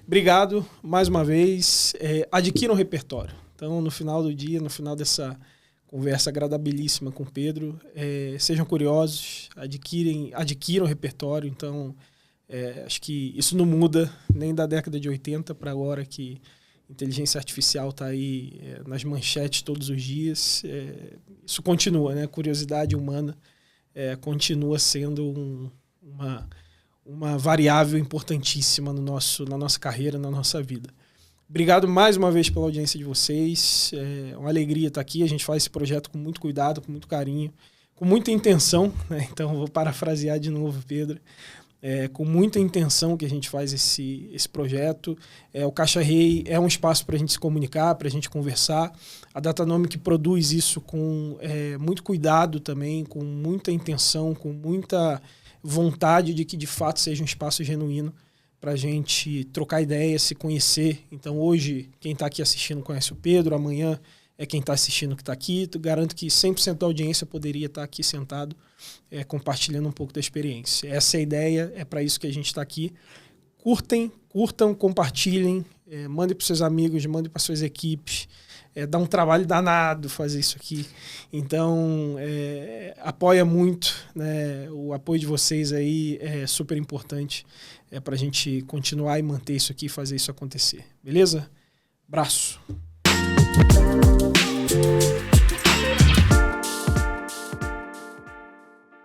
obrigado mais uma vez. Adquiram um repertório. Então, no final do dia, no final dessa conversa agradabilíssima com o Pedro, sejam curiosos, adquiram repertório. Então, acho que isso não muda nem da década de 80 para agora que inteligência artificial está aí nas manchetes todos os dias. Isso continua, né? A curiosidade humana continua sendo uma variável importantíssima na nossa carreira, na nossa vida. Obrigado mais uma vez pela audiência de vocês. É uma alegria estar aqui. A gente faz esse projeto com muito cuidado, com muito carinho, com muita intenção, né? Então, vou parafrasear de novo, Pedro. Com muita intenção que a gente faz esse projeto. O Caixa Rei é um espaço para a gente se comunicar, para a gente conversar. A Datanomic produz isso com muito cuidado também, com muita intenção, com muita vontade de que, de fato, seja um espaço genuíno para a gente trocar ideias, se conhecer. Então, hoje, quem está aqui assistindo conhece o Pedro, amanhã é quem está assistindo que está aqui. Eu garanto que 100% da audiência poderia estar aqui sentado, compartilhando um pouco da experiência. Essa é a ideia, é para isso que a gente está aqui. Curtam, compartilhem, mandem para os seus amigos, mandem para suas equipes. Dá um trabalho danado fazer isso aqui. Então, apoia muito, né? O apoio de vocês aí é super importante para a gente continuar e manter isso aqui e fazer isso acontecer. Beleza? Abraço!